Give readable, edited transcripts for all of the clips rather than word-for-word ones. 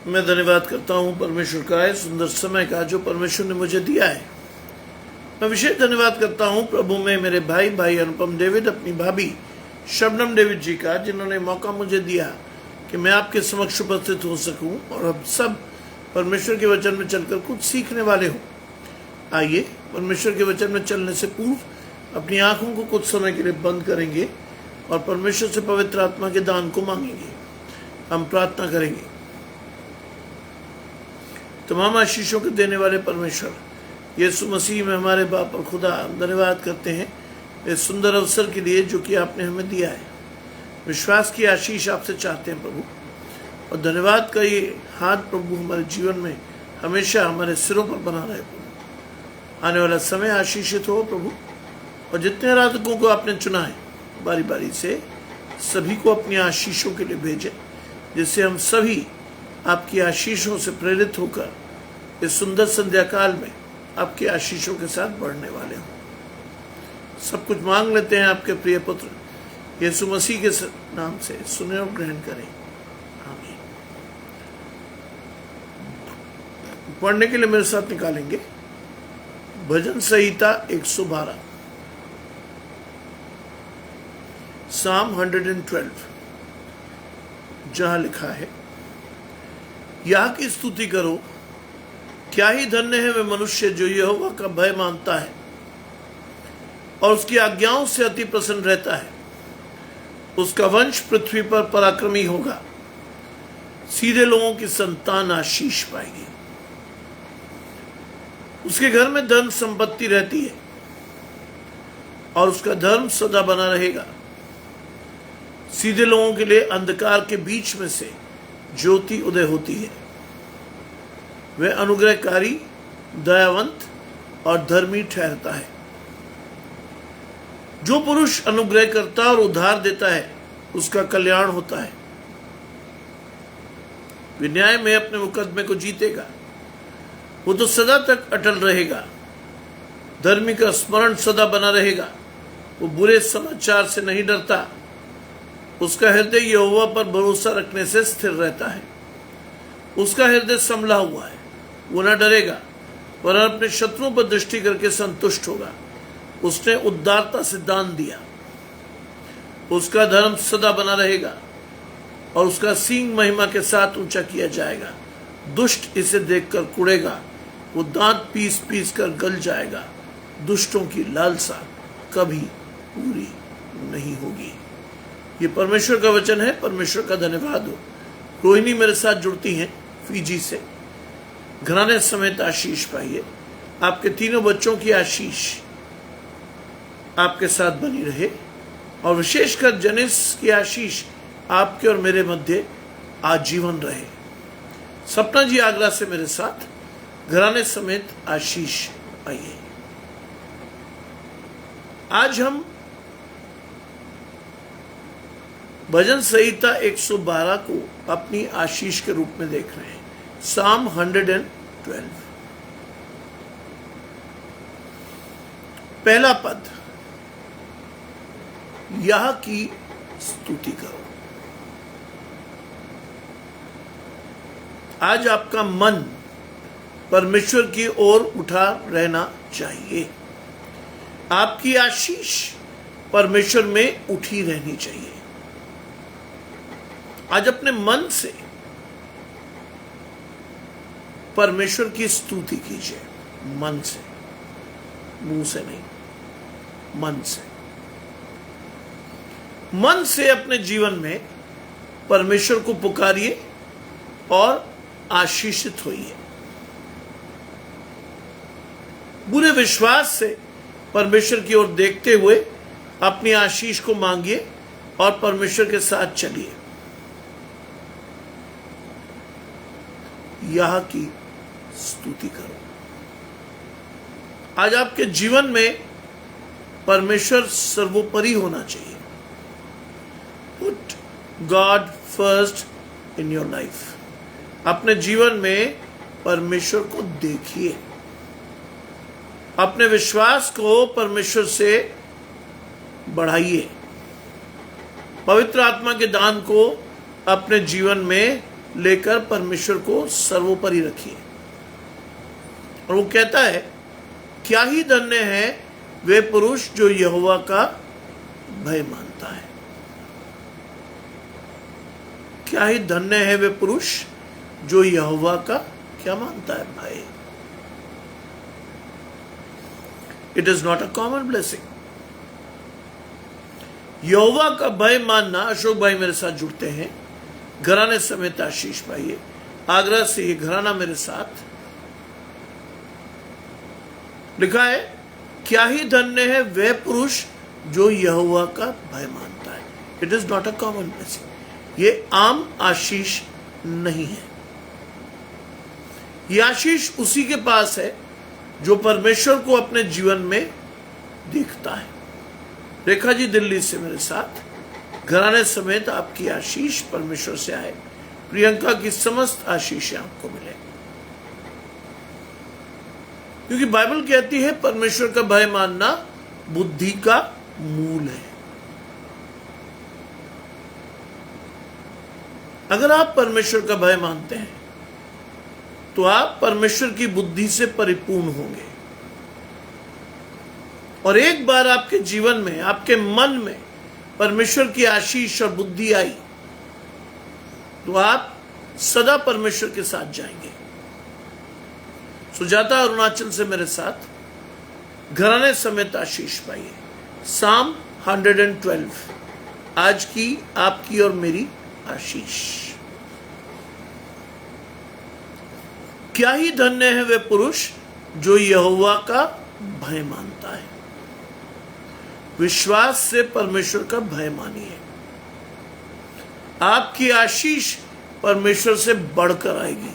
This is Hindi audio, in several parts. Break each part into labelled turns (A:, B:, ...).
A: मैं धन्यवाद करता हूँ परमेश्वर का इस सुंदर समय का जो परमेश्वर ने मुझे दिया है। मैं विशेष धन्यवाद करता हूँ प्रभु में मेरे भाई अनुपम डेविड, अपनी भाभी शबनम डेविड जी का, जिन्होंने मौका मुझे दिया कि मैं आपके समक्ष उपस्थित हो सकूं और अब सब परमेश्वर के वचन में चलकर कुछ सीखने वाले हो। आइए परमेश्वर के वचन में चलने से पूर्व अपनी आंखों को कुछ समय के लिए बंद करेंगे और परमेश्वर से पवित्र आत्मा के दान को मांगेंगे। हम प्रार्थना करेंगे। तमाम आशीषों के देने वाले परमेश्वर यीशु मसीह में हमारे बाप और खुदा, धन्यवाद करते हैं इस सुंदर अवसर के लिए जो कि आपने हमें दिया है। विश्वास की आशीष आपसे चाहते हैं प्रभु, और धन्यवाद का ये हाथ प्रभु हमारे जीवन में हमेशा हमारे सिरों पर बना रहे प्रभु। आने वाला समय आशीषित हो प्रभु, और जितने आराधकों को आपने चुना है बारी बारी से सभी को अपनी आशीषों के लिए भेजें, जिससे हम सभी आपकी आशीषों से प्रेरित होकर इस सुंदर संध्या काल में आपकी आशीषों के साथ बढ़ने वाले हों। सब कुछ मांग लेते हैं आपके प्रिय पुत्र यीशु मसीह के नाम से, सुने और ग्रहण करें, आमीन। पढ़ने के लिए मेरे साथ निकालेंगे भजन संहिता 112, साम 112, जहां लिखा है, यह की स्तुति करो, क्या ही धन्य है वे मनुष्य जो यहोवा का भय मानता है और उसकी आज्ञाओं से अति प्रसन्न रहता है। उसका वंश पृथ्वी पर पराक्रमी होगा, सीधे लोगों की संतान आशीष पाएगी। उसके घर में धन संपत्ति रहती है और उसका धर्म सदा बना रहेगा। सीधे लोगों के लिए अंधकार के बीच में से ज्योति उदय होती है। वह अनुग्रहकारी, दयावंत और धर्मी ठहरता है। जो पुरुष अनुग्रह करता और उद्धार देता है उसका कल्याण होता है। वे न्याय में अपने मुकदमे को जीतेगा, वो तो सदा तक अटल रहेगा। धर्मी का स्मरण सदा बना रहेगा, वो बुरे समाचार से नहीं डरता। उसका हृदय यहोवा पर भरोसा रखने से स्थिर रहता है। उसका हृदय संभला हुआ है, वो न डरेगा, वरन अपने शत्रुओं पर दृष्टि करके संतुष्ट होगा। उसने उदारता से दान दिया। उसका धर्म सदा बना रहेगा और उसका सींग महिमा के साथ ऊंचा किया जाएगा। दुष्ट इसे देखकर कुड़ेगा, वो दांत पीस पीस कर गल जाएगा। दुष्टों की लालसा कभी पूरी नहीं होगी। ये परमेश्वर का वचन है। परमेश्वर का धन्यवाद हो। रोहिणी मेरे साथ जुड़ती हैं फीजी से। घराने समेत आशीष पाइए। आपके तीनों बच्चों की आशीष आपके साथ बनी रहे, और विशेषकर जनिस की आशीष आपके और मेरे मध्य आजीवन रहे। सपना जी आगरा से मेरे साथ घराने समेत आशीष पाइए। आज हम भजन संहिता 112 को अपनी आशीष के रूप में देख रहे हैं। साम 112, पहला पद, यह की स्तुति करो। आज आपका मन परमेश्वर की ओर उठा रहना चाहिए। आपकी आशीष परमेश्वर में उठी रहनी चाहिए। आज अपने मन से परमेश्वर की स्तुति कीजिए। मन से, मुंह से नहीं, मन से। मन से अपने जीवन में परमेश्वर को पुकारिए और आशीषित होइए। पूरे विश्वास से परमेश्वर की ओर देखते हुए अपनी आशीष को मांगिए और परमेश्वर के साथ चलिए। यह की स्तुति करो। आज आपके जीवन में परमेश्वर सर्वोपरि होना चाहिए। Put God first in your life. अपने जीवन में परमेश्वर को देखिए। अपने विश्वास को परमेश्वर से बढ़ाइए। पवित्र आत्मा के दान को अपने जीवन में लेकर परमेश्वर को सर्वोपरि रखिए। और वो कहता है, क्या ही धन्य है वे पुरुष जो यहोवा का भय मानता है। क्या ही धन्य है वे पुरुष जो यहोवा का क्या मानता है, भय। It is not a common blessing. यहोवा का भय मानना, अशोक भाई मेरे साथ जुड़ते हैं, घराने समेत आशीष पाइए। आगरा से ये घराना मेरे साथ लिखा है, क्या ही धन्य है वह पुरुष जो यहोवा का भय मानता है। It is not a common blessing. ये आम आशीष नहीं है। ये आशीष उसी के पास है जो परमेश्वर को अपने जीवन में देखता है। रेखा जी दिल्ली से मेरे साथ, घराने समेत आपकी आशीष परमेश्वर से आए। प्रियंका की समस्त आशीषें आपको मिले, क्योंकि बाइबल कहती है परमेश्वर का भय मानना बुद्धि का मूल है। अगर आप परमेश्वर का भय मानते हैं तो आप परमेश्वर की बुद्धि से परिपूर्ण होंगे। और एक बार आपके जीवन में, आपके मन में परमेश्वर की आशीष और बुद्धि आई तो आप सदा परमेश्वर के साथ जाएंगे। सुजाता अरुणाचल से मेरे साथ, घराने समेत आशीष पाइए। साम 112, आज की आपकी और मेरी आशीष। क्या ही धन्य है वे पुरुष जो यहोवा का भय मानता है। विश्वास से परमेश्वर का भय मानिए। आपकी आशीष परमेश्वर से बढ़कर आएगी।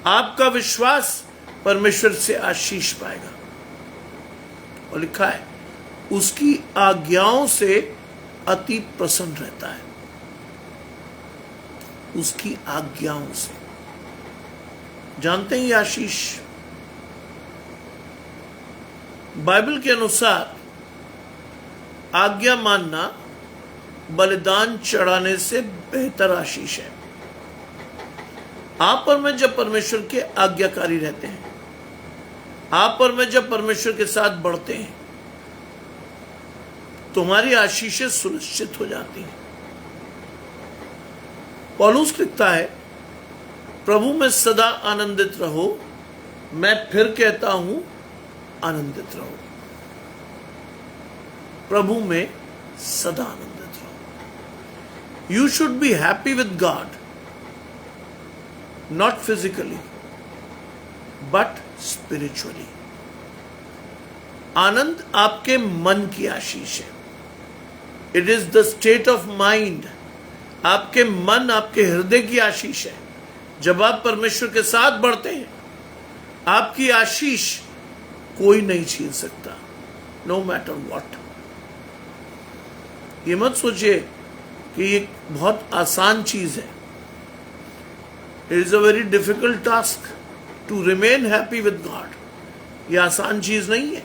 A: आपका विश्वास परमेश्वर से आशीष पाएगा। और लिखा है, उसकी आज्ञाओं से अति प्रसन्न रहता है। उसकी आज्ञाओं से, जानते हैं ये आशीष बाइबल के अनुसार आज्ञा मानना बलिदान चढ़ाने से बेहतर आशीष है। आप और मैं जब परमेश्वर के आज्ञाकारी रहते हैं, आप और मैं जब परमेश्वर के साथ बढ़ते हैं तो हमारी आशीषें सुनिश्चित हो जाती हैं। पौलुस लिखता है, प्रभु में सदा आनंदित रहो। मैं फिर कहता हूं, आनंदित रहो। प्रभु में सदा आनंदित रहो। You should be happy with God, not physically but spiritually. आनंद आपके मन की आशीष है। It is the state of mind. आपके मन, आपके हृदय की आशीष है। जब आप परमेश्वर के साथ बढ़ते हैं, आपकी आशीष कोई नहीं छीन सकता, नो मैटर व्हाट। ये मत सोचिए कि ये बहुत आसान चीज है। It is a very difficult task to remain happy with God. ये आसान चीज नहीं है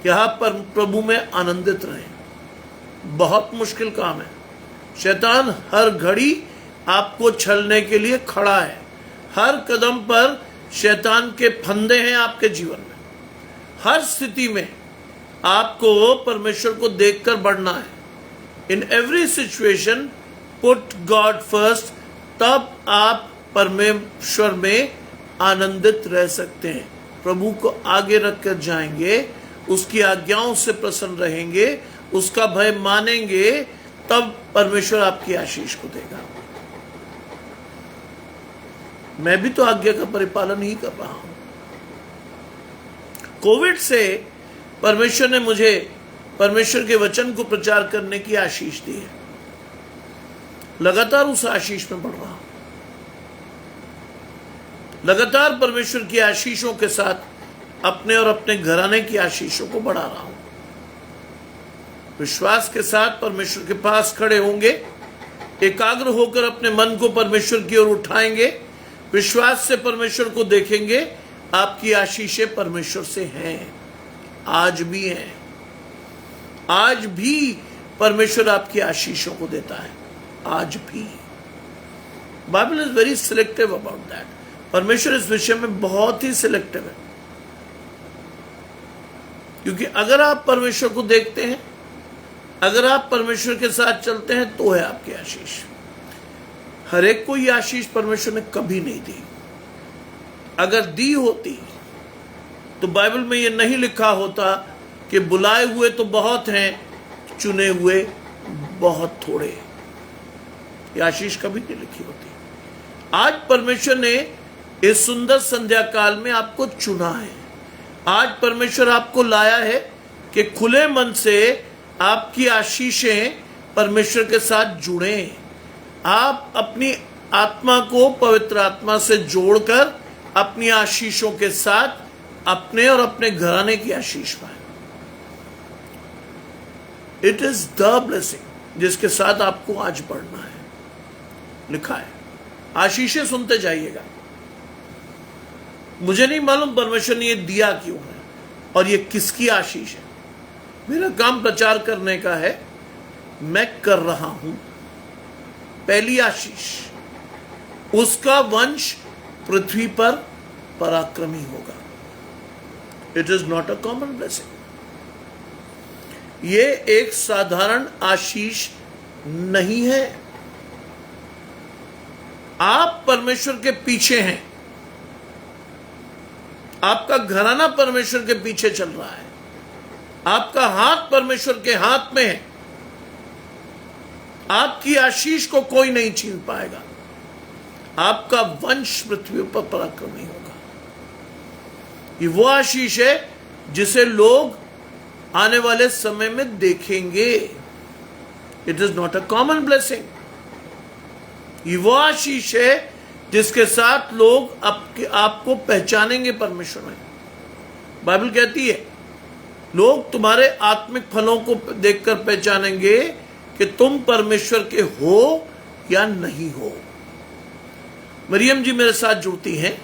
A: कि आप प्रभु में आनंदित रहें। बहुत मुश्किल काम है। शैतान हर घड़ी आपको छलने के लिए खड़ा है। हर कदम पर शैतान के फंदे हैं आपके जीवन में। हर स्थिति में आपको परमेश्वर को देखकर बढ़ना है। In every situation put God first, तब आप परमेश्वर में आनंदित रह सकते हैं। प्रभु को आगे रखकर जाएंगे, उसकी आज्ञाओं से प्रसन्न रहेंगे, उसका भय मानेंगे, तब परमेश्वर आपकी आशीष को देगा। मैं भी तो आज्ञा का परिपालन ही कर रहा हूं। कोविड से परमेश्वर ने मुझे परमेश्वर के वचन को प्रचार करने की आशीष दी है। लगातार उस आशीष में बढ़ रहा हूं। लगातार परमेश्वर की आशीषों के साथ अपने और अपने घराने की आशीषों को बढ़ा रहा हूं। विश्वास के साथ परमेश्वर के पास खड़े होंगे, एकाग्र होकर अपने मन को परमेश्वर की ओर उठाएंगे, विश्वास से परमेश्वर को देखेंगे। आपकी आशीषें परमेश्वर से हैं, आज भी हैं। आज भी परमेश्वर आपकी आशीषों को देता है, आज भी। Bible is very selective about that. परमेश्वर इस विषय में बहुत ही सिलेक्टिव है, क्योंकि अगर आप परमेश्वर को देखते हैं, अगर आप परमेश्वर के साथ चलते हैं, तो है आपकी आशीष। हर एक को यह आशीष परमेश्वर ने कभी नहीं दी। अगर दी होती तो बाइबल में यह नहीं लिखा होता कि बुलाए हुए तो बहुत हैं, चुने हुए बहुत थोड़े। यह आशीष कभी नहीं लिखी होती। आज परमेश्वर ने इस सुंदर संध्या काल में आपको चुना है। आज परमेश्वर आपको लाया है कि खुले मन से आपकी आशीषें परमेश्वर के साथ जुड़े। आप अपनी आत्मा को पवित्र आत्मा से जोड़कर अपनी आशीषों के साथ अपने और अपने घराने की आशीष पाए। इट इज द ब्लेसिंग जिसके साथ आपको आज बढ़ना है। लिखा है, आशीषें सुनते जाइएगा। मुझे नहीं मालूम परमेश्वर ने ये दिया क्यों है और ये किसकी आशीष है। मेरा काम प्रचार करने का है, मैं कर रहा हूं। पहली आशीष, उसका वंश पृथ्वी पर पराक्रमी होगा। It is not a common blessing. ये एक साधारण आशीष नहीं है। आप परमेश्वर के पीछे हैं, आपका घराना परमेश्वर के पीछे चल रहा है, आपका हाथ परमेश्वर के हाथ में है। आपकी आशीष को कोई नहीं छीन पाएगा। आपका वंश पृथ्वी पर पराक्रमी होगा। ये वो आशीष है जिसे लोग आने वाले समय में देखेंगे। It is not a common blessing. ये वो आशीष है जिसके साथ लोग आपको पहचानेंगे परमेश्वर में। बाइबल कहती है, लोग तुम्हारे आत्मिक फलों को देखकर पहचानेंगे कि तुम परमेश्वर के हो या नहीं हो। मरियम जी मेरे साथ जुड़ती हैं,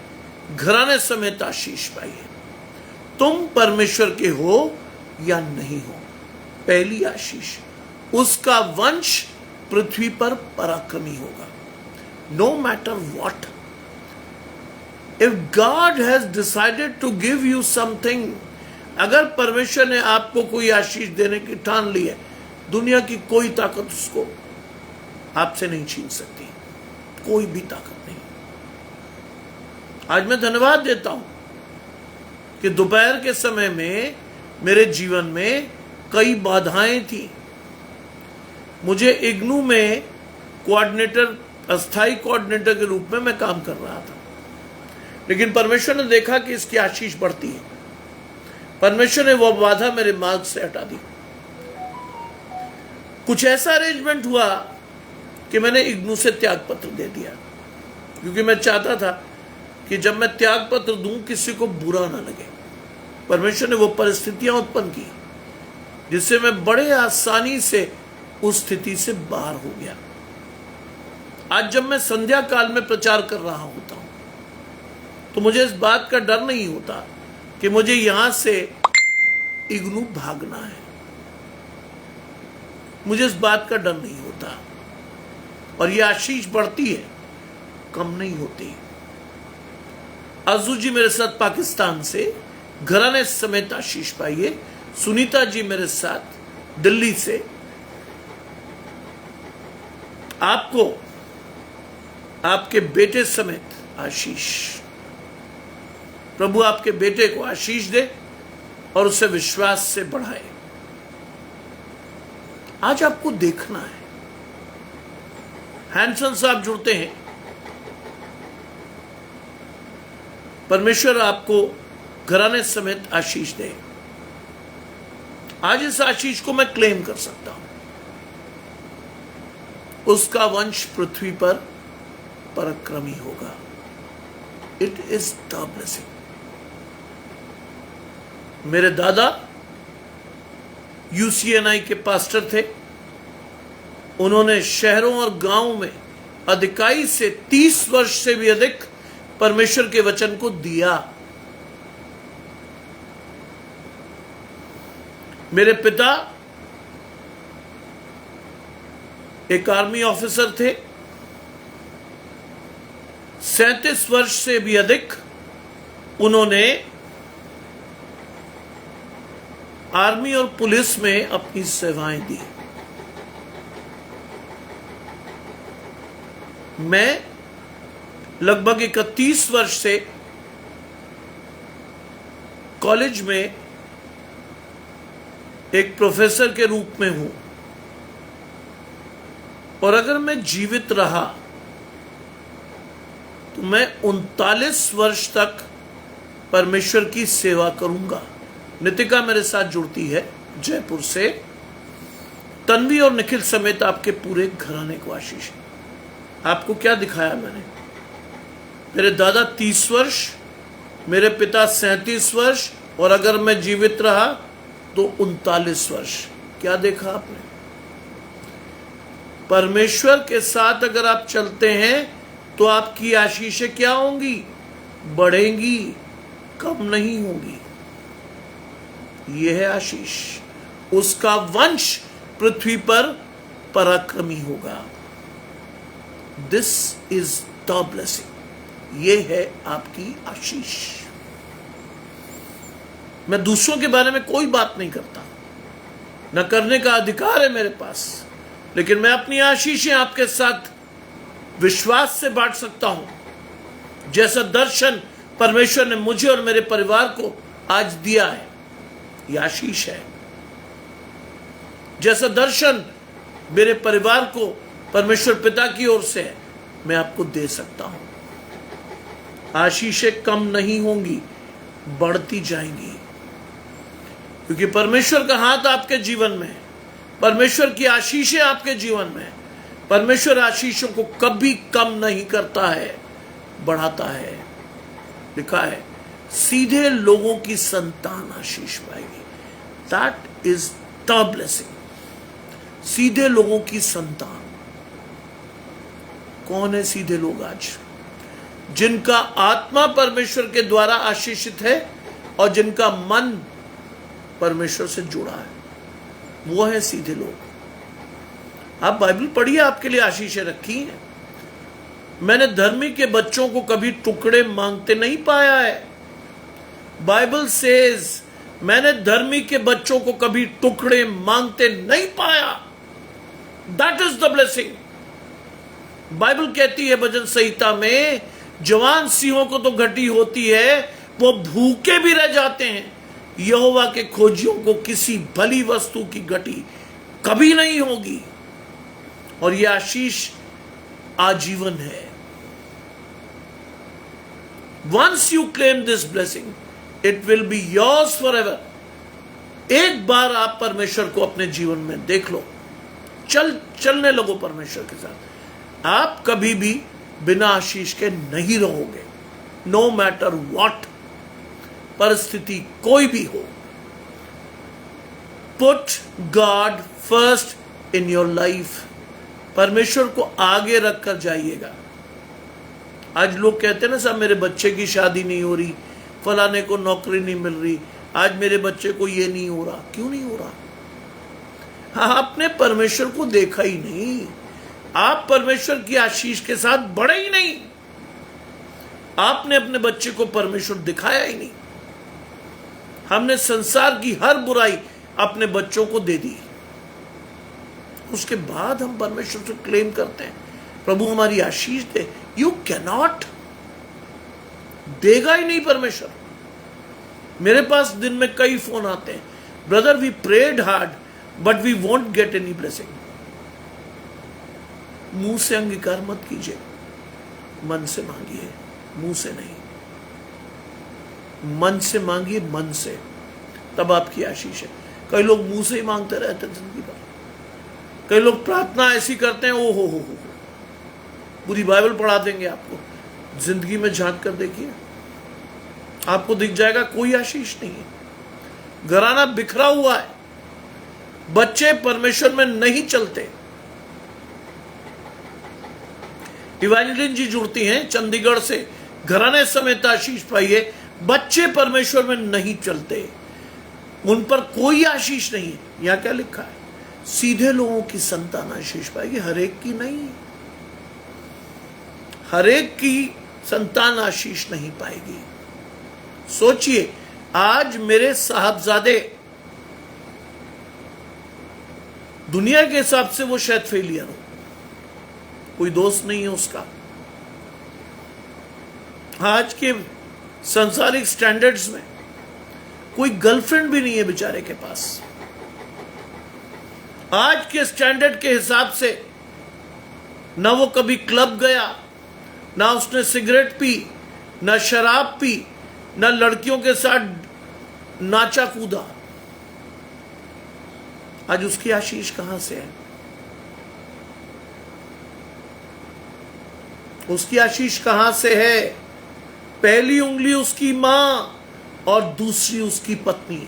A: घराने समेत आशीष पाई है। तुम परमेश्वर के हो या नहीं हो। पहली आशीष, उसका वंश पृथ्वी पर पराक्रमी होगा। No matter what, if God has decided to give you something, अगर परमेश्वर ने आपको कोई आशीष देने की ठान ली है, दुनिया की कोई ताकत उसको आपसे नहीं छीन सकती। कोई भी ताकत नहीं। आज मैं धन्यवाद देता हूं कि दोपहर के समय में मेरे जीवन में कई बाधाएं थी। मुझे इग्नू में कोऑर्डिनेटर, अस्थाई कोऑर्डिनेटर के रूप में मैं काम कर रहा था, लेकिन परमेश्वर ने देखा कि इसकी आशीष बढ़ती है। परमेश्वर ने वह बाधा मेरे मार्ग से हटा दी। कुछ ऐसा अरेंजमेंट हुआ कि मैंने इग्नू से त्याग पत्र दे दिया, क्योंकि मैं चाहता था कि जब मैं त्याग पत्र दूं किसी को बुरा ना लगे। परमेश्वर ने वो परिस्थितियां उत्पन्न की जिससे मैं बड़े आसानी से उस स्थिति से बाहर हो गया। आज जब मैं संध्या काल में प्रचार कर रहा होता हूं तो मुझे इस बात का डर नहीं होता कि मुझे यहां से इग्नू भागना है। मुझे इस बात का डर नहीं होता। और यह आशीष बढ़ती है, कम नहीं होती। आजू जी मेरे साथ पाकिस्तान से घराने समेत आशीष पाइए। सुनीता जी मेरे साथ दिल्ली से। आपको आपके बेटे समेत आशीष। प्रभु आपके बेटे को आशीष दे और उसे विश्वास से बढ़ाए। आज आपको देखना है। हैंसन साहब जुड़ते हैं। परमेश्वर आपको घराने समेत आशीष दे। आज इस आशीष को मैं क्लेम कर सकता हूं। उसका वंश पृथ्वी पर पराक्रमी होगा। It is the blessing. मेरे दादा यूसीएनआई के पास्टर थे। उन्होंने शहरों और गांवों में अधिकाई से 30 वर्ष से भी अधिक परमेश्वर के वचन को दिया। मेरे पिता एक आर्मी ऑफिसर थे। 37 वर्ष से भी अधिक उन्होंने आर्मी और पुलिस में अपनी सेवाएं दी। मैं लगभग 31 वर्ष से कॉलेज में एक प्रोफेसर के रूप में हूं, और अगर मैं जीवित रहा तो मैं 39 वर्ष तक परमेश्वर की सेवा करूंगा। नितिका मेरे साथ जुड़ती है जयपुर से। तन्वी और निखिल समेत आपके पूरे घराने को आशीष है। आपको क्या दिखाया मैंने? मेरे दादा 30 वर्ष, मेरे पिता 37 वर्ष, और अगर मैं जीवित रहा तो 39 वर्ष। क्या देखा आपने? परमेश्वर के साथ अगर आप चलते हैं तो आपकी आशीषें क्या होंगी? बढ़ेंगी, कम नहीं होगी। यह है आशीष। उसका वंश पृथ्वी पर पराक्रमी होगा। This is the blessing. ये है आपकी आशीष। मैं दूसरों के बारे में कोई बात नहीं करता, न करने का अधिकार है मेरे पास, लेकिन मैं अपनी आशीषें आपके साथ विश्वास से बांट सकता हूं। जैसा दर्शन परमेश्वर ने मुझे और मेरे परिवार को आज दिया है, यह आशीष है। जैसा दर्शन मेरे परिवार को परमेश्वर पिता की ओर से है, मैं आपको दे सकता हूं। आशीषें कम नहीं होंगी, बढ़ती जाएंगी, क्योंकि परमेश्वर का हाथ आपके जीवन में है। परमेश्वर की आशीषें आपके जीवन में है। परमेश्वर आशीषों को कभी कम नहीं करता है, बढ़ाता है। लिखा है, सीधे लोगों की संतान आशीष पाएगी। That is the blessing. सीधे लोगों की संतान। कौन है सीधे लोग आज? जिनका आत्मा परमेश्वर के द्वारा आशीषित है और जिनका मन परमेश्वर से जुड़ा है, वो है सीधे लोग। आप बाइबल पढ़िए, आपके लिए आशीषें रखी हैं। मैंने धर्मी के बच्चों को कभी टुकड़े मांगते नहीं पाया है। बाइबल सेज, मैंने धर्मी के बच्चों को कभी टुकड़े मांगते नहीं पाया। That is the blessing. Bible कहती है भजन संहिता में, जवान सिंहों को तो घटी होती है, वो भूखे भी रह जाते हैं। यहोवा के खोजियों को किसी भली वस्तु की घटी कभी नहीं होगी। और यह आशीष आजीवन है। Once you claim this blessing, it will be yours forever. एक बार आप परमेश्वर को अपने जीवन में देख लो, चलने लगो परमेश्वर के साथ। आप कभी भी बिना आशीष के नहीं रहोगे, नो मैटर व्हाट परिस्थिति कोई भी हो। Put God first in your life. परमेश्वर को आगे रखकर जाइएगा। आज लोग कहते हैं ना, साहब मेरे बच्चे की शादी नहीं हो रही, फलाने को नौकरी नहीं मिल रही, आज मेरे बच्चे को ये नहीं हो रहा। क्यों नहीं हो रहा? हाँ, आपने परमेश्वर को देखा ही नहीं। आप परमेश्वर की आशीष के साथ बढ़े ही नहीं। आपने अपने बच्चे को परमेश्वर दिखाया ही नहीं। हमने संसार की हर बुराई अपने बच्चों को दे दी। उसके बाद हम परमेश्वर से क्लेम करते हैं, प्रभु हमारी आशीष दे। You can not. देगा ही नहीं परमेश्वर। मेरे पास दिन में कई फोन आते हैं, brother we prayed hard but we won't get any blessing. मुंह से अंगीकार मत कीजिए, मन से मांगिए, मुंह से नहीं। मन से मांगिए, मन से, तब आपकी आशीष है। कई लोग मुंह से ही मांगते रहते हैं जिंदगी भर। कई लोग प्रार्थना ऐसी करते हैं, ओ हो, पूरी बाइबल पढ़ा देंगे आपको। जिंदगी में झांक कर देखिए, आपको दिख जाएगा कोई आशीष नहीं है। घराना बिखरा हुआ है, बच्चे परमेश्वर में नहीं चलते। इवेंजलिन जी जुड़ती हैं चंडीगढ़ से, घराने समेत आशीष पाइए। बच्चे परमेश्वर में नहीं चलते, उन पर कोई आशीष नहीं है। यहां क्या लिखा है? सीधे लोगों की संतान आशीष पाएगी, हर एक की नहीं। हर एक की संतान आशीष नहीं पाएगी। सोचिए, आज मेरे साहबजादे दुनिया के हिसाब से वो शायद फेलियर हो, कोई दोस्त नहीं है उसका। आज के सांसारिक स्टैंडर्ड्स में कोई गर्लफ्रेंड भी नहीं है बेचारे के पास। आज के स्टैंडर्ड के हिसाब से ना वो कभी क्लब गया, ना उसने सिगरेट पी, ना शराब पी, ना लड़कियों के साथ नाचा कूदा। आज उसकी आशीष कहां से है? उसकी आशीष कहां से है? पहली उंगली उसकी मां और दूसरी उसकी पत्नी।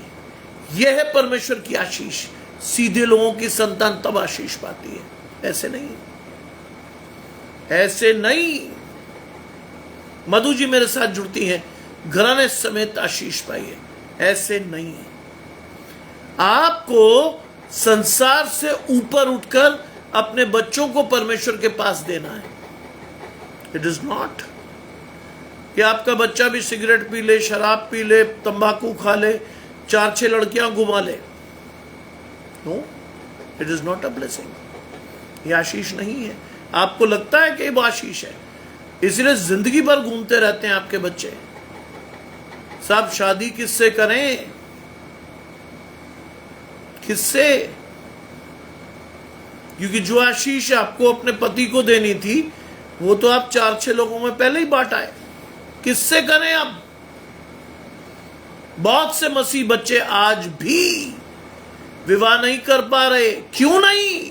A: यह है परमेश्वर की आशीष। सीधे लोगों की संतान तब आशीष पाती है, ऐसे नहीं, ऐसे नहीं। मधु जी मेरे साथ जुड़ती हैं, घराने समेत आशीष पाई है, ऐसे नहीं है। आपको संसार से ऊपर उठकर अपने बच्चों को परमेश्वर के पास देना है। इट इज नॉट कि आपका बच्चा भी सिगरेट पी ले, शराब पी ले, तंबाकू खा ले, 4-6 लड़कियां घुमा ले। No, it is not a blessing. ये आशीष नहीं है। आपको लगता है कि ये आशीष है, इसलिए जिंदगी भर घूमते रहते हैं आपके बच्चे। साहब शादी किससे करें? किससे? क्योंकि जो आशीष आपको अपने पति को देनी थी वो तो आप 4-6 लोगों में पहले ही बांटा है। किससे करें? अब बहुत से मसीह बच्चे आज भी विवाह नहीं कर पा रहे। क्यों नहीं?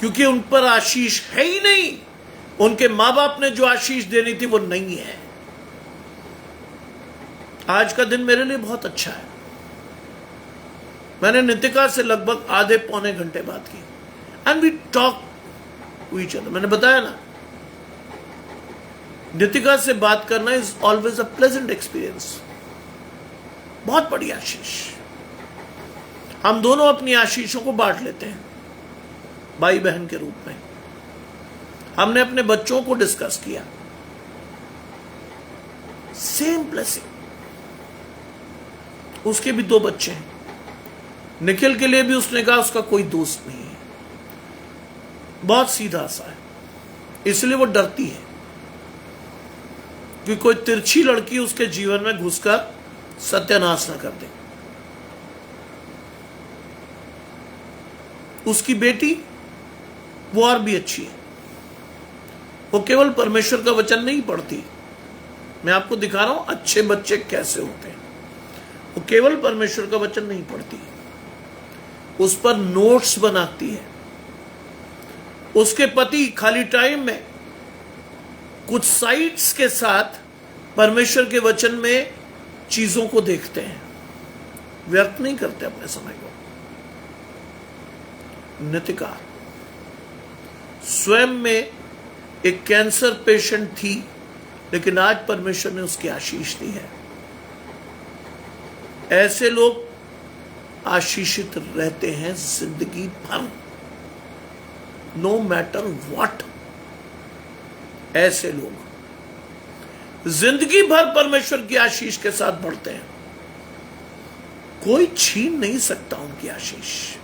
A: क्योंकि उन पर आशीष है ही नहीं। उनके मां बाप ने जो आशीष देनी थी वो नहीं है। आज का दिन मेरे लिए बहुत अच्छा है। मैंने नितिका से लगभग आधे पौने घंटे बात की and we talk to each other. मैंने बताया ना, नितिका से बात करना is always a pleasant experience. बहुत बड़ी आशीष। हम दोनों अपनी आशीषों को बांट लेते हैं भाई बहन के रूप में। हमने अपने बच्चों को डिस्कस किया, सेम ब्लेसिंग। उसके भी 2 बच्चे हैं। निखिल के लिए भी उसने कहा उसका कोई दोस्त नहीं है, बहुत सीधा सा है, इसलिए वो डरती है कि कोई तिरछी लड़की उसके जीवन में घुसकर सत्यानाश न कर दे। उसकी बेटी वो और भी अच्छी है। वो केवल परमेश्वर का वचन नहीं पढ़ती। मैं आपको दिखा रहा हूं अच्छे बच्चे कैसे होते हैं। वो केवल परमेश्वर का वचन नहीं पढ़ती, उस पर नोट्स बनाती है। उसके पति खाली टाइम में कुछ साइट्स के साथ परमेश्वर के वचन में चीजों को देखते हैं, व्यर्थ नहीं करते अपने समय को। नितिका स्वयं में एक कैंसर पेशेंट थी, लेकिन आज परमेश्वर ने उसकी आशीष दी है। ऐसे लोग आशीषित रहते हैं जिंदगी भर, नो मैटर व्हाट। ऐसे लोग जिंदगी भर परमेश्वर की आशीष के साथ बढ़ते हैं। कोई छीन नहीं सकता उनकी आशीष,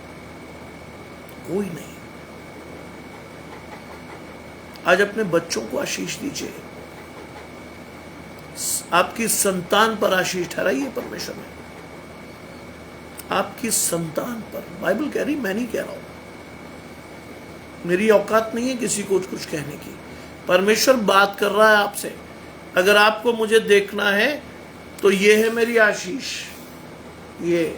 A: कोई नहीं। आज अपने बच्चों को आशीष दीजिए। आपकी संतान पर आशीष ठहराइए परमेश्वर ने, आपकी संतान पर। बाइबल कह रही, मैं नहीं कह रहा हूं, मेरी औकात नहीं है किसी को कुछ कहने की। परमेश्वर बात कर रहा है आपसे। अगर आपको मुझे देखना है तो ये है मेरी आशीष, ये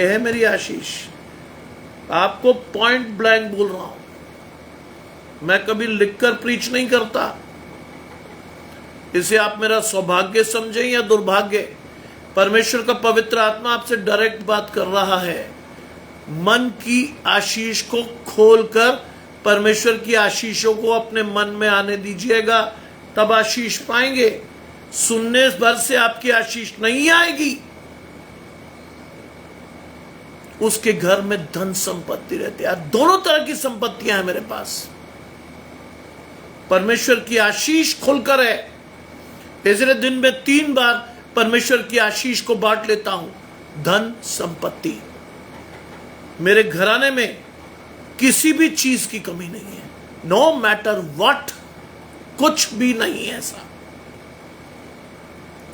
A: है मेरी आशीष। आपको पॉइंट ब्लैंक बोल रहा हूं, मैं कभी लिखकर प्रीच नहीं करता। इसे आप मेरा सौभाग्य समझें या दुर्भाग्य, परमेश्वर का पवित्र आत्मा आपसे डायरेक्ट बात कर रहा है। मन की आशीष को खोलकर परमेश्वर की आशीषों को अपने मन में आने दीजिएगा, तब आशीष पाएंगे। सुनने भर से आपकी आशीष नहीं आएगी। उसके घर में धन संपत्ति रहती है। दोनों तरह की संपत्तियां हैं मेरे पास। परमेश्वर की आशीष खुलकर है, इसलिए दिन में 3 बार परमेश्वर की आशीष को बांट लेता हूं। धन संपत्ति, मेरे घराने में किसी भी चीज की कमी नहीं है, नो मैटर व्हाट, कुछ भी नहीं है ऐसा।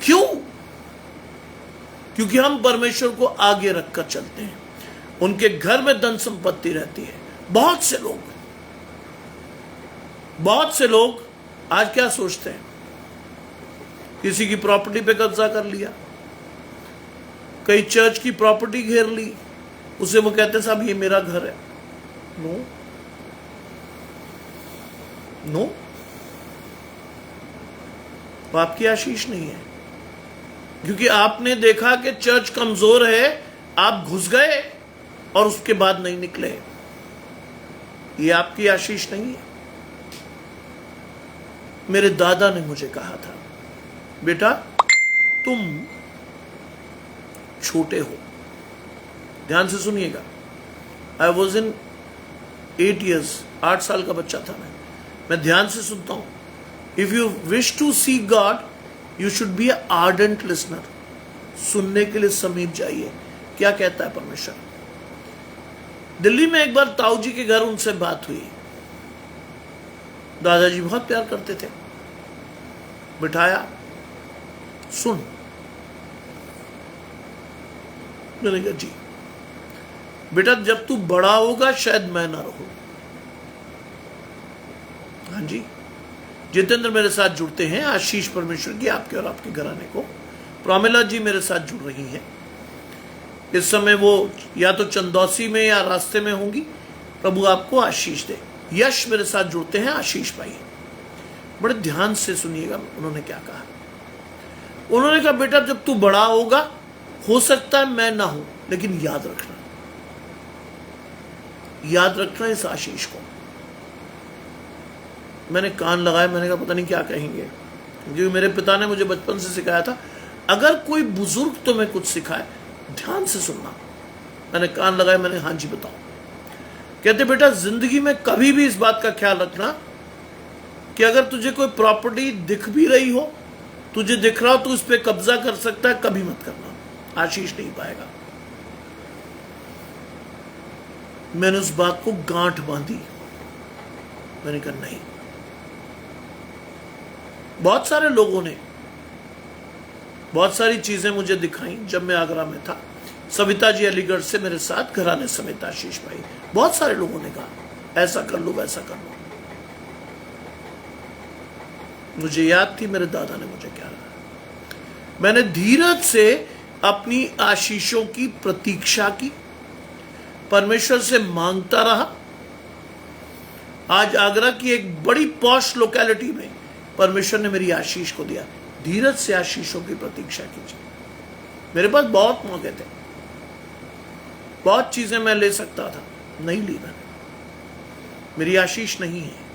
A: क्यों? क्योंकि हम परमेश्वर को आगे रखकर चलते हैं। उनके घर में धन संपत्ति रहती है। बहुत से लोग आज क्या सोचते हैं, किसी की प्रॉपर्टी पे कब्जा कर लिया, कई चर्च की प्रॉपर्टी घेर ली, उसे वो कहते हैं साहब ये मेरा घर है। नो, वो आपकी आशीष नहीं है, क्योंकि आपने देखा कि चर्च कमजोर है, आप घुस गए और उसके बाद नहीं निकले। ये आपकी आशीष नहीं है। मेरे दादा ने मुझे कहा था, बेटा तुम छोटे हो, ध्यान से सुनिएगा। आई वॉज इन 8 years, 8 साल का बच्चा था मैं ध्यान से सुनता हूं। If you wish to see God you should be a ardent listener. सुनने के लिए समीप जाइए, क्या कहता है परमेश्वर। दिल्ली में एक बार ताऊ जी के घर उनसे बात हुई। दादाजी बहुत प्यार करते थे, बिठाया, सुन। मैंने कहा जी बेटा, जब तू बड़ा होगा शायद मैं ना रहूं। हाँ जी, जितेंद्र मेरे साथ जुड़ते हैं, आशीष परमेश्वर की आपके और आपके घराने को। प्रोमिला जी मेरे साथ जुड़ रही हैं इस समय, वो या तो चंदौसी में या रास्ते में होंगी। प्रभु आपको आशीष दे। यश मेरे साथ जुड़ते हैं, आशीष भाई। बड़े ध्यान से सुनिएगा उन्होंने क्या कहा। उन्होंने कहा बेटा जब तू बड़ा होगा हो सकता है मैं ना हूं, लेकिन याद रखना इस आशीष को। मैंने कान लगाया, मैंने कहा पता नहीं क्या कहेंगे, क्योंकि मेरे पिता ने मुझे बचपन से सिखाया था, अगर कोई बुजुर्ग तुम्हें कुछ सिखाए ध्यान से सुनना। मैंने कान लगाया, मैंने हाँ जी बताओ। कहते बेटा जिंदगी में कभी भी इस बात का ख्याल रखना कि अगर तुझे कोई प्रॉपर्टी दिख भी रही हो, तुझे दिख रहा हो तू इस पे कब्जा कर सकता है, कभी मत करना, आशीष नहीं पाएगा। मैंने उस बात को गांठ बांधी। मैंने कहा नहीं। बहुत सारे लोगों ने बहुत सारी चीजें मुझे दिखाई जब मैं आगरा में था। सविता जी अलीगढ़ से मेरे साथ घराने समेत आशीष भाई, बहुत सारे लोगों ने कहा ऐसा कर लो वैसा कर लो। मुझे याद थी मेरे दादा ने मुझे क्या कहा। मैंने धीरज से अपनी आशीषों की प्रतीक्षा की, परमेश्वर से मांगता रहा। आज आगरा की एक बड़ी पॉश लोकेलिटी में परमेश्वर ने मेरी आशीष को दिया। धीरज से आशीषों की प्रतीक्षा कीजिए। मेरे पास बहुत मौके थे, बहुत चीजें मैं ले सकता था, नहीं ली मैंने। मेरी आशीष नहीं है।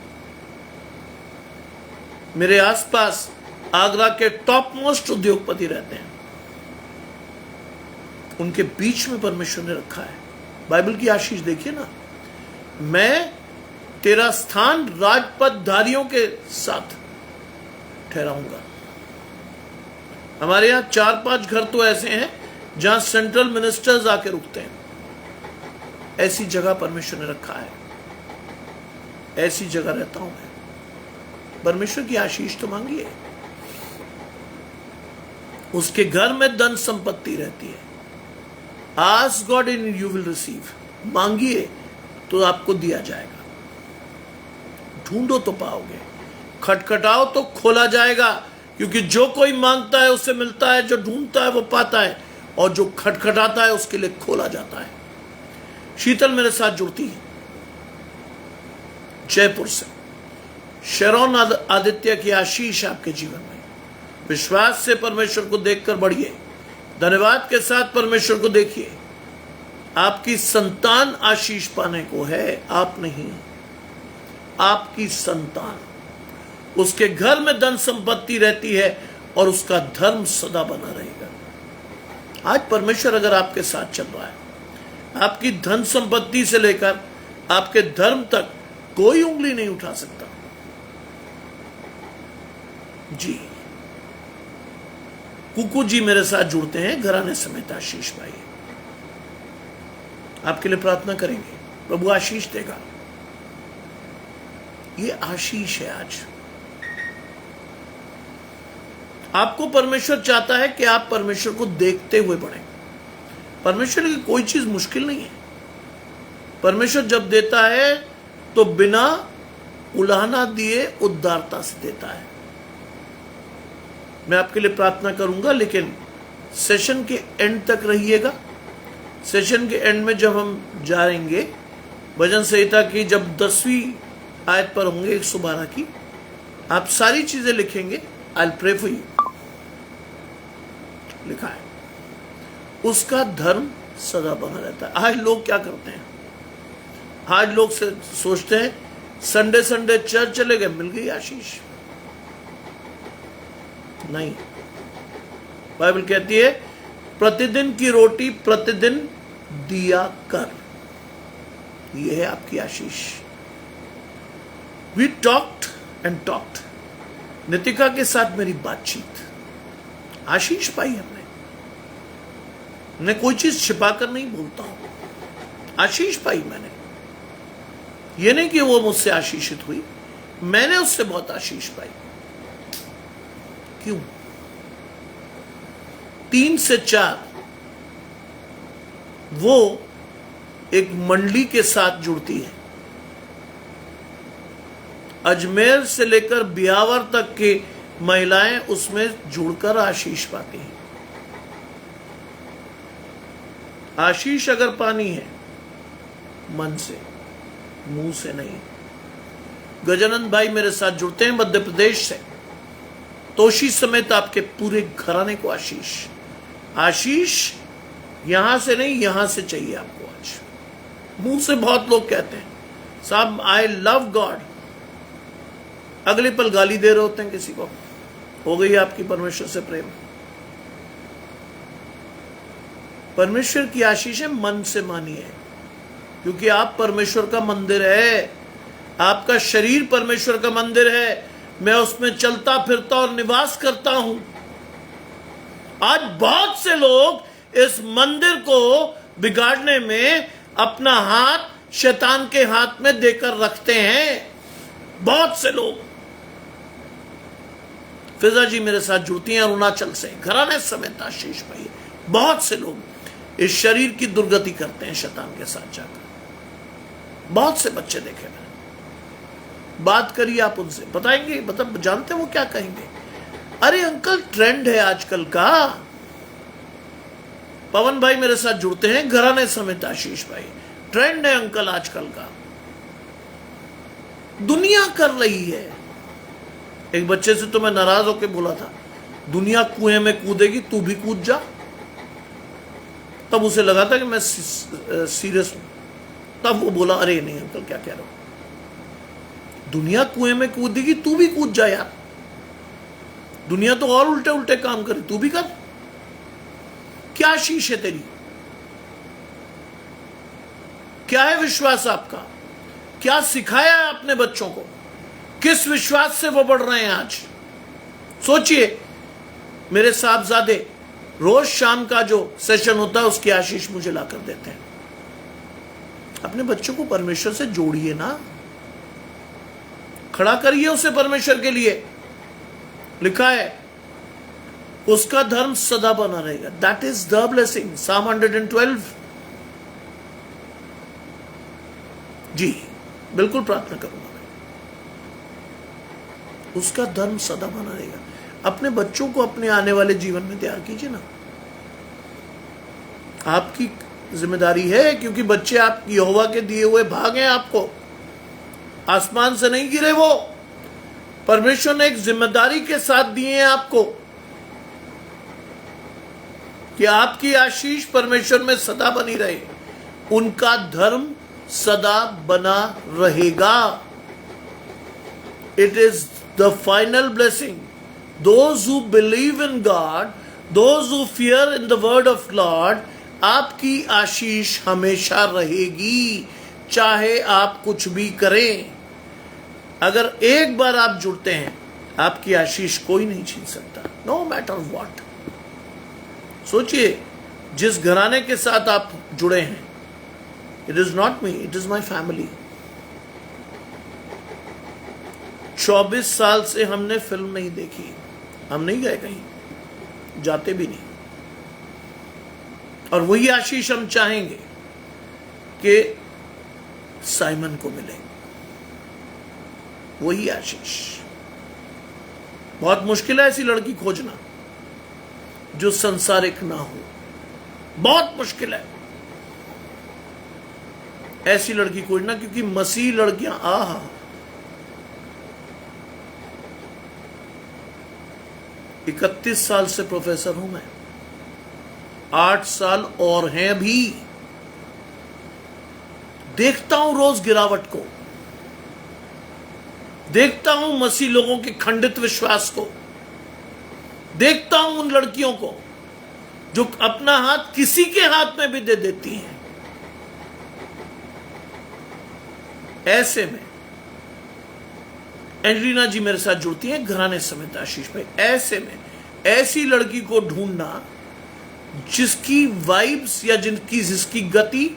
A: मेरे आसपास आगरा के टॉप मोस्ट उद्योगपति रहते हैं, उनके बीच में परमेश्वर ने रखा है। बाइबल की आशीष देखिए ना, मैं तेरा स्थान राजपदधारियों के साथ ठहराऊंगा। हमारे यहां 4-5 घर तो ऐसे हैं जहां सेंट्रल मिनिस्टर्स आके रुकते हैं। ऐसी जगह परमेश्वर ने रखा है, ऐसी जगह रहता हूं मैं। परमेश्वर की आशीष तो मांगिए। उसके घर में धन संपत्ति रहती है। Ask God in you will receive. मांगिए तो आपको दिया जाएगा। ढूंढो तो पाओगे, खटखटाओ तो खोला जाएगा, क्योंकि जो कोई मांगता है उससे मिलता है, जो ढूंढता है वो पाता है, और जो खटखटाता है उसके लिए खोला जाता है। शीतल मेरे साथ जुड़ती है जयपुर से। शरोन आदित्य की आशीष आपके जीवन में। विश्वास से परमेश्वर को देखकर बढ़िए, धन्यवाद के साथ परमेश्वर को देखिए। आपकी संतान आशीष पाने को है, आप नहीं। आपकी संतान, उसके घर में धन संपत्ति रहती है और उसका धर्म सदा बना रहेगा। आज परमेश्वर अगर आपके साथ चल रहा है, आपकी धन संपत्ति से लेकर आपके धर्म तक कोई उंगली नहीं उठा सकता। जी, कुकू जी मेरे साथ जुड़ते हैं, घराने समेत आशीष भाई। आपके लिए प्रार्थना करेंगे, प्रभु आशीष देगा। ये आशीष है। आज आपको परमेश्वर चाहता है कि आप परमेश्वर को देखते हुए बढ़ें। परमेश्वर की कोई चीज मुश्किल नहीं है। परमेश्वर जब देता है तो बिना उलाहना दिए उदारता से देता है। मैं आपके लिए प्रार्थना करूंगा, लेकिन सेशन के एंड तक रहिएगा। सेशन के एंड में जब हम जाएंगे भजन संहिता की, जब 10वीं आयत पर होंगे 112 की, आप सारी चीजें लिखेंगे। I will pray for you. लिखा है उसका धर्म सदा बना रहता है। आज लोग क्या करते हैं? आज लोग सोचते हैं संडे संडे चर्च चले गए, मिल गई आशीष। नहीं, बाइबल कहती है प्रतिदिन की रोटी प्रतिदिन दिया कर। यह है आपकी आशीष। We talked and talked. Nitika के साथ मेरी बातचीत, आशीष पाई हमने। मैं कोई चीज छिपा कर नहीं बोलता हूं, आशीष पाई मैंने। यह नहीं कि वो मुझसे आशीषित हुई, मैंने उससे बहुत आशीष पाई। क्यों? 3 से 4 वो एक मंडली के साथ जुड़ती है। अजमेर से लेकर बियावर तक की महिलाएं उसमें जुड़कर आशीष पाती हैं। आशीष अगर पानी है, मन से, मुंह से नहीं। गजानंद भाई मेरे साथ जुड़ते हैं मध्य प्रदेश से। तोशी समेत आपके पूरे घराने को आशीष। आशीष यहां से नहीं, यहां से चाहिए आपको। आज मुंह से बहुत लोग कहते हैं साहब आई लव गॉड, अगले पल गाली दे रहे होते हैं किसी को। हो गई आपकी परमेश्वर से प्रेम। परमेश्वर की आशीष है, मन से मानिए, क्योंकि आप परमेश्वर का मंदिर है। आपका शरीर परमेश्वर का मंदिर है। मैं उसमें चलता फिरता और निवास करता हूं। आज बहुत से लोग इस मंदिर को बिगाड़ने में अपना हाथ शैतान के हाथ में देकर रखते हैं। बहुत से लोग। फिजा जी मेरे साथ जुड़ती हैं अरुणाचल से, घराने समेत आशीष भाई। बहुत से लोग इस शरीर की दुर्गति करते हैं शैतान के साथ जाकर। बहुत से बच्चे देखे मैंने। बात करिए आप उनसे, बताएंगे, मतलब जानते वो क्या कहेंगे? अरे अंकल ट्रेंड है आजकल का। पवन भाई मेरे साथ जुड़ते हैं, घराने समेत आशीष भाई। ट्रेंड है अंकल आजकल का, दुनिया कर रही है। एक बच्चे से तो मैं नाराज होकर बोला था, दुनिया कुएं में कूदेगी, तू भी कूद जा। तब उसे लगा था कि मैं सीरियस हूं। तब वो बोला, अरे नहीं अंकल क्या कह रहे हो, दुनिया कुएं में कूदेगी, तू भी कूद जा यार। दुनिया तो और उल्टे उल्टे काम करे, तू भी कर। क्या आशीष है तेरी? क्या है विश्वास आपका? क्या सिखाया है आपने बच्चों को? किस विश्वास से वो बढ़ रहे हैं आज? सोचिए। मेरे साहबजादे रोज शाम का जो सेशन होता है उसकी आशीष मुझे लाकर देते हैं। अपने बच्चों को परमेश्वर से जोड़िए ना, खड़ा करिए उसे परमेश्वर के लिए। लिखा है उसका धर्म सदा बना रहेगा। That is the blessing. Psalm 112। जी बिल्कुल प्रार्थना करूंगा मैं। उसका धर्म सदा बना रहेगा। अपने बच्चों को अपने आने वाले जीवन में तैयार कीजिए ना। आपकी जिम्मेदारी है, क्योंकि बच्चे आप यहोवा के दिए हुए भाग हैं। आपको आसमान से नहीं गिरे वो, परमेश्वर ने एक जिम्मेदारी के साथ दिए हैं आपको कि आपकी आशीष परमेश्वर में सदा बनी रहे। उनका धर्म सदा बना रहेगा। It is the final blessing. Those who believe in God, those who fear in the word of Lord, आपकी आशीष हमेशा रहेगी, चाहे आप कुछ भी करें। अगर एक बार आप जुड़ते हैं, आपकी आशीष कोई नहीं छीन सकता, नो मैटर व्हाट। सोचिए, जिस घराने के साथ आप जुड़े हैं, it is not me, it is my family. 24 साल से हमने फिल्म नहीं देखी, हम नहीं गए कहीं, जाते भी नहीं। और वही आशीष हम चाहेंगे कि साइमन को मिले, वही आशीष। बहुत मुश्किल है ऐसी लड़की खोजना जो संसारिक ना हो, बहुत मुश्किल है ऐसी लड़की खोजना, क्योंकि मसीह लड़कियां 31 साल से प्रोफेसर हूं मैं, 8 साल और हैं अभी। देखता हूं रोज गिरावट को, देखता हूं मसीह लोगों के खंडित विश्वास को, देखता हूं उन लड़कियों को जो अपना हाथ किसी के हाथ में भी दे देती हैं। ऐसे में एंजेलिना जी मेरे साथ जुड़ती हैं घराने समेत आशीष भाई। ऐसे में ऐसी लड़की को ढूंढना जिसकी वाइब्स या जिसकी गति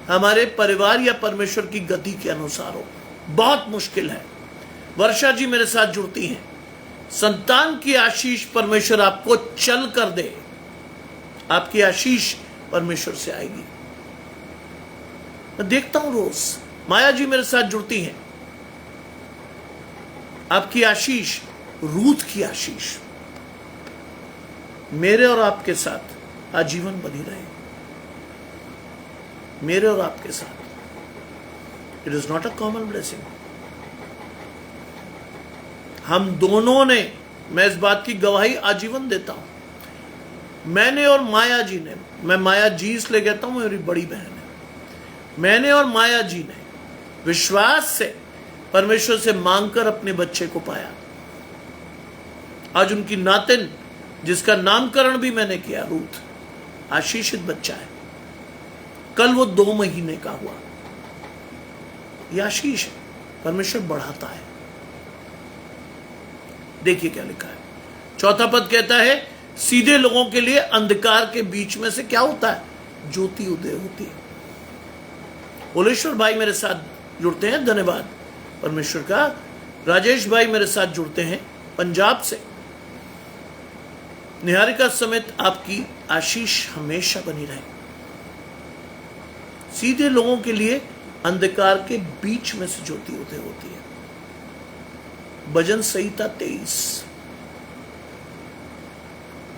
A: हमारे परिवार या परमेश्वर की गति के अनुसार हो, बहुत मुश्किल है। वर्षा जी मेरे साथ जुड़ती हैं, संतान की आशीष परमेश्वर आपको चल कर दे, आपकी आशीष परमेश्वर से आएगी। मैं देखता हूं रोज। माया जी मेरे साथ जुड़ती हैं, आपकी आशीष, रूथ की आशीष मेरे और आपके साथ आजीवन बनी रहे, मेरे और आपके साथ। It is not a common blessing. हम दोनों ने, मैं इस बात की गवाही आजीवन देता हूं, मैंने और माया जी ने, मैं माया जी इसलिए कहता हूं मेरी बड़ी बहन है, मैंने और माया जी ने विश्वास से परमेश्वर से मांगकर अपने बच्चे को पाया। आज उनकी नातिन, जिसका नामकरण भी मैंने किया, रूथ, आशीषित बच्चा है। कल वो 2 महीने का हुआ। यह आशीष है, परमेश्वर बढ़ाता है। देखिए क्या लिखा है, 4था पद कहता है, सीधे लोगों के लिए अंधकार के बीच में से क्या होता है, ज्योति उदय होती है। ओलेश्वर भाई मेरे साथ जुड़ते हैं, धन्यवाद परमेश्वर का। राजेश भाई मेरे साथ जुड़ते हैं पंजाब से। निहारिका समेत आपकी आशीष हमेशा बनी रहे। सीधे लोगों के लिए अंधकार के बीच में से ज्योति उदय होती है। भजन संहिता 23।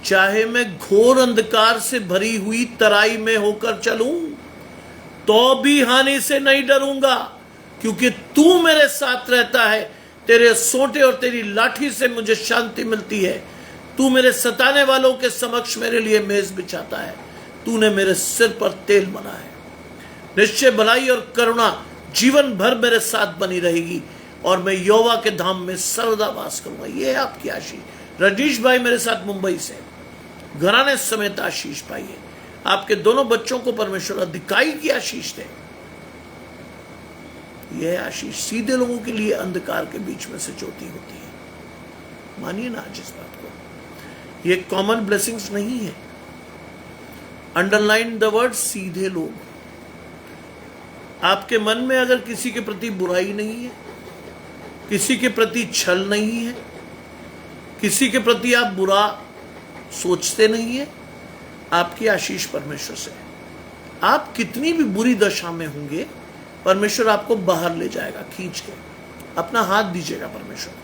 A: चाहे मैं घोर अंधकार से भरी हुई तराई में होकर चलूं तो भी हानि से नहीं डरूंगा, क्योंकि तू मेरे साथ रहता है। तेरे सोंटे और तेरी लाठी से मुझे शांति मिलती है। तू मेरे सताने वालों के समक्ष मेरे लिए मेज बिछाता है। तूने मेरे सिर पर तेल मला है। निश्चय भलाई और करुणा जीवन भर मेरे साथ बनी रहेगी और मैं यहोवा के धाम में सर्वदा वास करूंगा। यह है आपकी आशीष। रजीश भाई मेरे साथ मुंबई से, घराने समेत आशीष पाइए। आपके दोनों बच्चों को परमेश्वर अधिकाई की आशीष दे। यह आशीष सीधे लोगों के लिए अंधकार के बीच में से ज्योति होती है। मानिए ना आज इस बात को। ये कॉमन ब्लेसिंग्स नहीं है। अंडरलाइन द वर्ड सीधे लोग। आपके मन में अगर किसी के प्रति बुराई नहीं है, किसी के प्रति छल नहीं है, किसी के प्रति आप बुरा सोचते नहीं है, आपकी आशीष परमेश्वर से है। आप कितनी भी बुरी दशा में होंगे, परमेश्वर आपको बाहर ले जाएगा खींच के। अपना हाथ दीजिएगा परमेश्वर।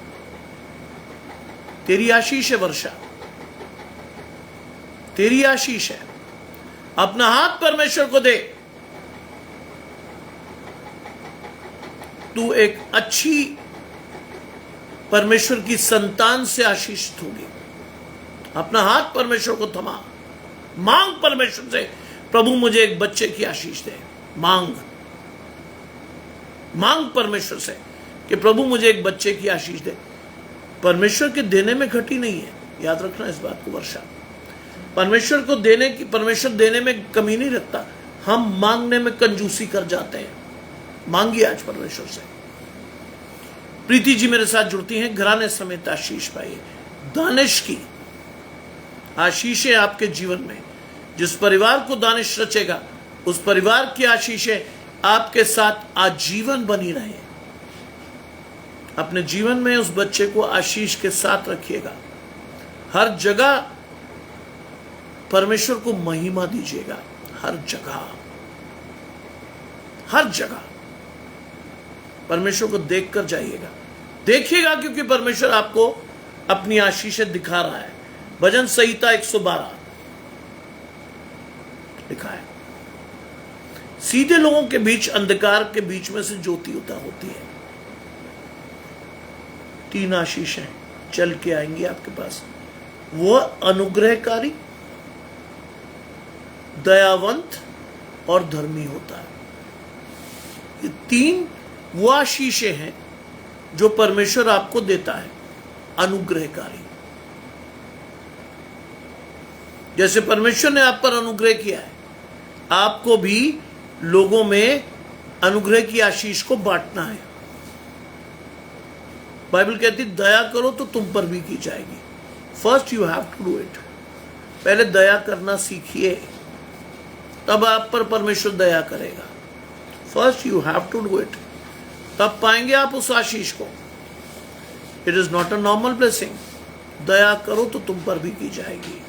A: तेरी आशीष है वर्षा, तेरी आशीष है। अपना हाथ परमेश्वर को दे। तू एक अच्छी परमेश्वर की संतान से आशीषित होगी। अपना हाथ परमेश्वर को थमा, मांग परमेश्वर से, प्रभु मुझे एक बच्चे की आशीष दे। मांग परमेश्वर से कि प्रभु मुझे एक बच्चे की आशीष दे। परमेश्वर के देने में घटी नहीं है, याद रखना इस बात को वर्षा। परमेश्वर को देने की, परमेश्वर देने में कमी नहीं रखता। हम मांगने में कंजूसी कर जाते हैं। मांगिए आज परमेश्वर से। प्रीति जी मेरे साथ जुड़ती हैं, घराने समेत आशीष पाइए। दानिश की आशीषें आपके जीवन में, जिस परिवार को दानिश रचेगा उस परिवार की आशीषें आपके साथ आजीवन बनी रहे। अपने जीवन में उस बच्चे को आशीष के साथ रखिएगा। हर जगह परमेश्वर को महिमा दीजिएगा। हर जगह परमेश्वर को देखकर जाइएगा, देखिएगा, क्योंकि परमेश्वर आपको अपनी आशीषें दिखा रहा है। भजन संहिता 112 लिखा है, सीधे लोगों के बीच अंधकार के बीच में से ज्योति होती है। 3 आशीषें चल के आएंगी आपके पास। वह अनुग्रहकारी, दयावंत और धर्मी होता है। ये 3 वो आशीषें हैं जो परमेश्वर आपको देता है। अनुग्रहकारी, जैसे परमेश्वर ने आप पर अनुग्रह किया है, आपको भी लोगों में अनुग्रह की आशीष को बांटना है। बाइबल कहती दया करो तो तुम पर भी की जाएगी। First you have to do it. पहले दया करना सीखिए, तब आप पर परमेश्वर दया करेगा। First you have to do it, तब पाएंगे आप उस आशीष को। It is not a normal blessing. दया करो तो तुम पर भी की जाएगी।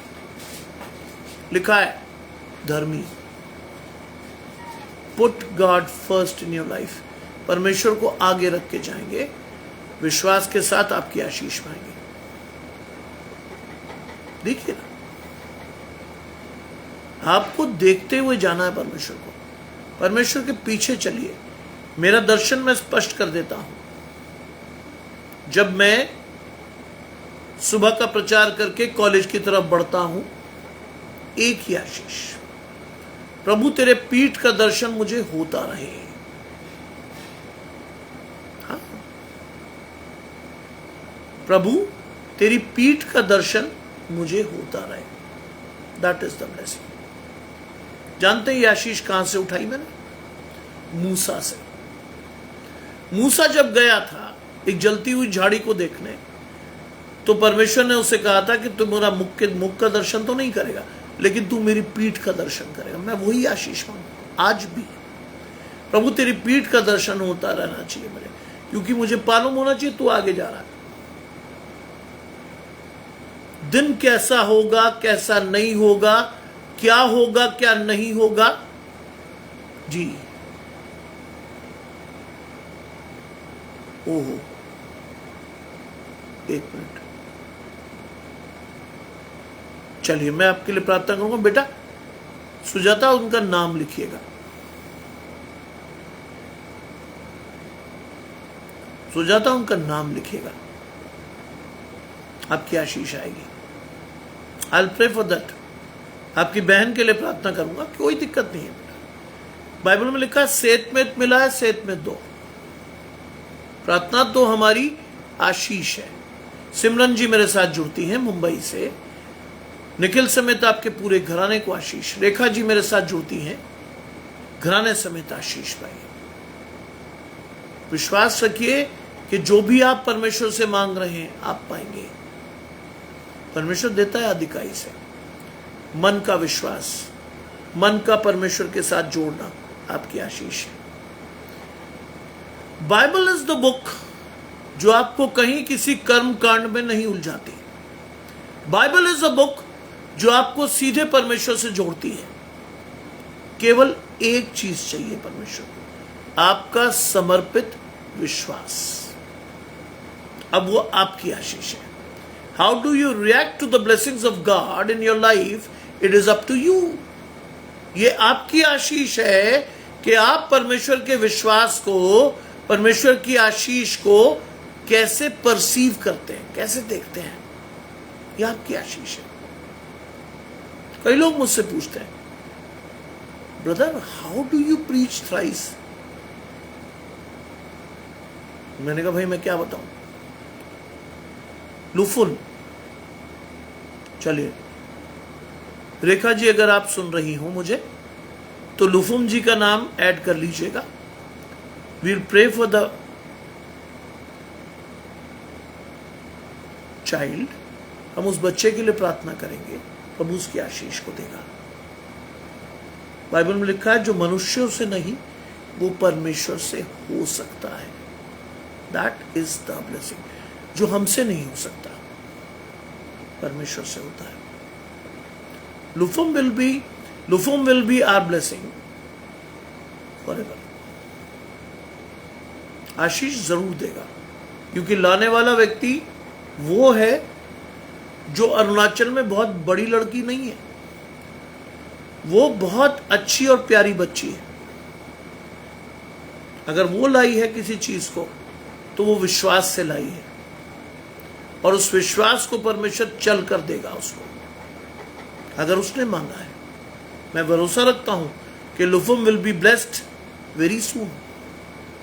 A: लिखा है धर्मी, put God first in your life. परमेश्वर को आगे रख के जाएंगे, विश्वास के साथ आपकी आशीष पाएंगे। देखिए ना, आपको देखते हुए जाना है परमेश्वर को। परमेश्वर के पीछे चलिए। मेरा दर्शन मैं स्पष्ट कर देता हूं। जब मैं सुबह का प्रचार करके कॉलेज की तरफ बढ़ता हूं, एक ही आशीष, प्रभु तेरे पीठ का दर्शन मुझे होता रहे। हाँ, प्रभु तेरी पीठ का दर्शन मुझे होता रहे। That is the blessing. जानते हैं ये आशीष कहां से उठाई मैंने? मूसा से। मूसा जब गया था एक जलती हुई झाड़ी को देखने, तो परमेश्वर ने उसे कहा था कि तू मेरा मुख का दर्शन तो नहीं करेगा, लेकिन तू मेरी पीठ का दर्शन करेगा। मैं वही आशीष मांगू आज भी। प्रभु तेरी पीठ का दर्शन होता रहना चाहिए मेरे, क्योंकि मुझे मालूम होना चाहिए तू आगे जा रहा है। दिन कैसा होगा, कैसा नहीं होगा, क्या होगा, क्या नहीं होगा, जी ओहो, एक मिनट, चलिए मैं आपके लिए प्रार्थना करूंगा। बेटा सुजाता, उनका नाम लिखिएगा। सुजाता, उनका नाम लिखिएगा, आपकी आशीष आएगी। I will pray for that. आपकी बहन के लिए प्रार्थना करूंगा, कोई दिक्कत नहीं है बेटा। बाइबल में लिखा है सेत में मिला है, सेत में 2। प्रार्थना तो हमारी आशीष है। सिमरन जी मेरे साथ जुड़ती हैं मुंबई से, निखिल समेत आपके पूरे घराने को आशीष। रेखा जी मेरे साथ जुड़ती हैं, घराने समेत आशीष पाइए। विश्वास रखिए कि जो भी आप परमेश्वर से मांग रहे हैं आप पाएंगे। परमेश्वर देता है अधिकाई से। मन का विश्वास, मन का परमेश्वर के साथ जोड़ना आपकी आशीष है। बाइबल इज द बुक जो आपको कहीं किसी कर्म कांड में नहीं उलझाती। बाइबल इज द बुक जो आपको सीधे परमेश्वर से जोड़ती है। केवल एक चीज चाहिए परमेश्वर को, आपका समर्पित विश्वास। अब वो आपकी आशीष है। How do you react to the blessings of God in your life, it is up to you. ये आपकी आशीष है कि आप परमेश्वर के विश्वास को, परमेश्वर की आशीष को कैसे परसीव करते हैं, कैसे देखते हैं। यह आपकी आशीष है। कई लोग मुझसे पूछते हैं, brother how do you preach thrice? मैंने कहा भाई मैं क्या बताऊं। लुफुन, चलिए रेखा जी अगर आप सुन रही हो मुझे, तो लुफुम जी का नाम ऐड कर लीजिएगा। We will pray for the child, हम उस बच्चे के लिए प्रार्थना करेंगे, प्रभु उसकी आशीष को देगा। बाइबल में लिखा है जो मनुष्यों से नहीं वो परमेश्वर से हो सकता है। That is the blessing. जो हमसे नहीं हो सकता परमेश्वर से होता है। लुफम will be our blessing forever. आशीष जरूर देगा, क्योंकि लाने वाला व्यक्ति वो है जो अरुणाचल में बहुत बड़ी लड़की नहीं है, वो बहुत अच्छी और प्यारी बच्ची है। अगर वो लाई है किसी चीज को तो वो विश्वास से लाई है, और उस विश्वास को परमेश्वर चल कर देगा उसको, अगर उसने मांगा है। मैं भरोसा रखता हूं कि लुफम will be blessed very soon.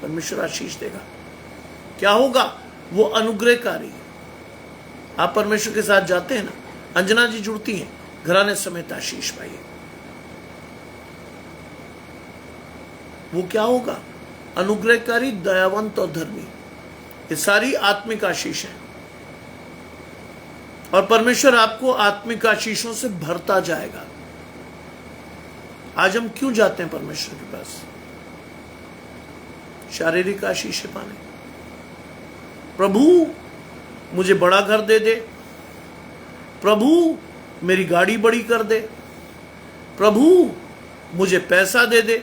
A: परमेश्वर आशीष देगा। क्या होगा? वो अनुग्रहकारी। आप परमेश्वर के साथ जाते हैं ना, अंजना जी जुड़ती हैं, घराने समेत आशीष पाइए। वो क्या होगा? अनुग्रहकारी, दयावंत और धर्मी। ये सारी आत्मिक आशीष है, और परमेश्वर आपको आत्मिक आशीषों से भरता जाएगा। आज हम क्यों जाते हैं परमेश्वर के पास? शारीरिक आशीषें पाने। प्रभु मुझे बड़ा घर दे दे, प्रभु मेरी गाड़ी बड़ी कर दे, प्रभु मुझे पैसा दे दे।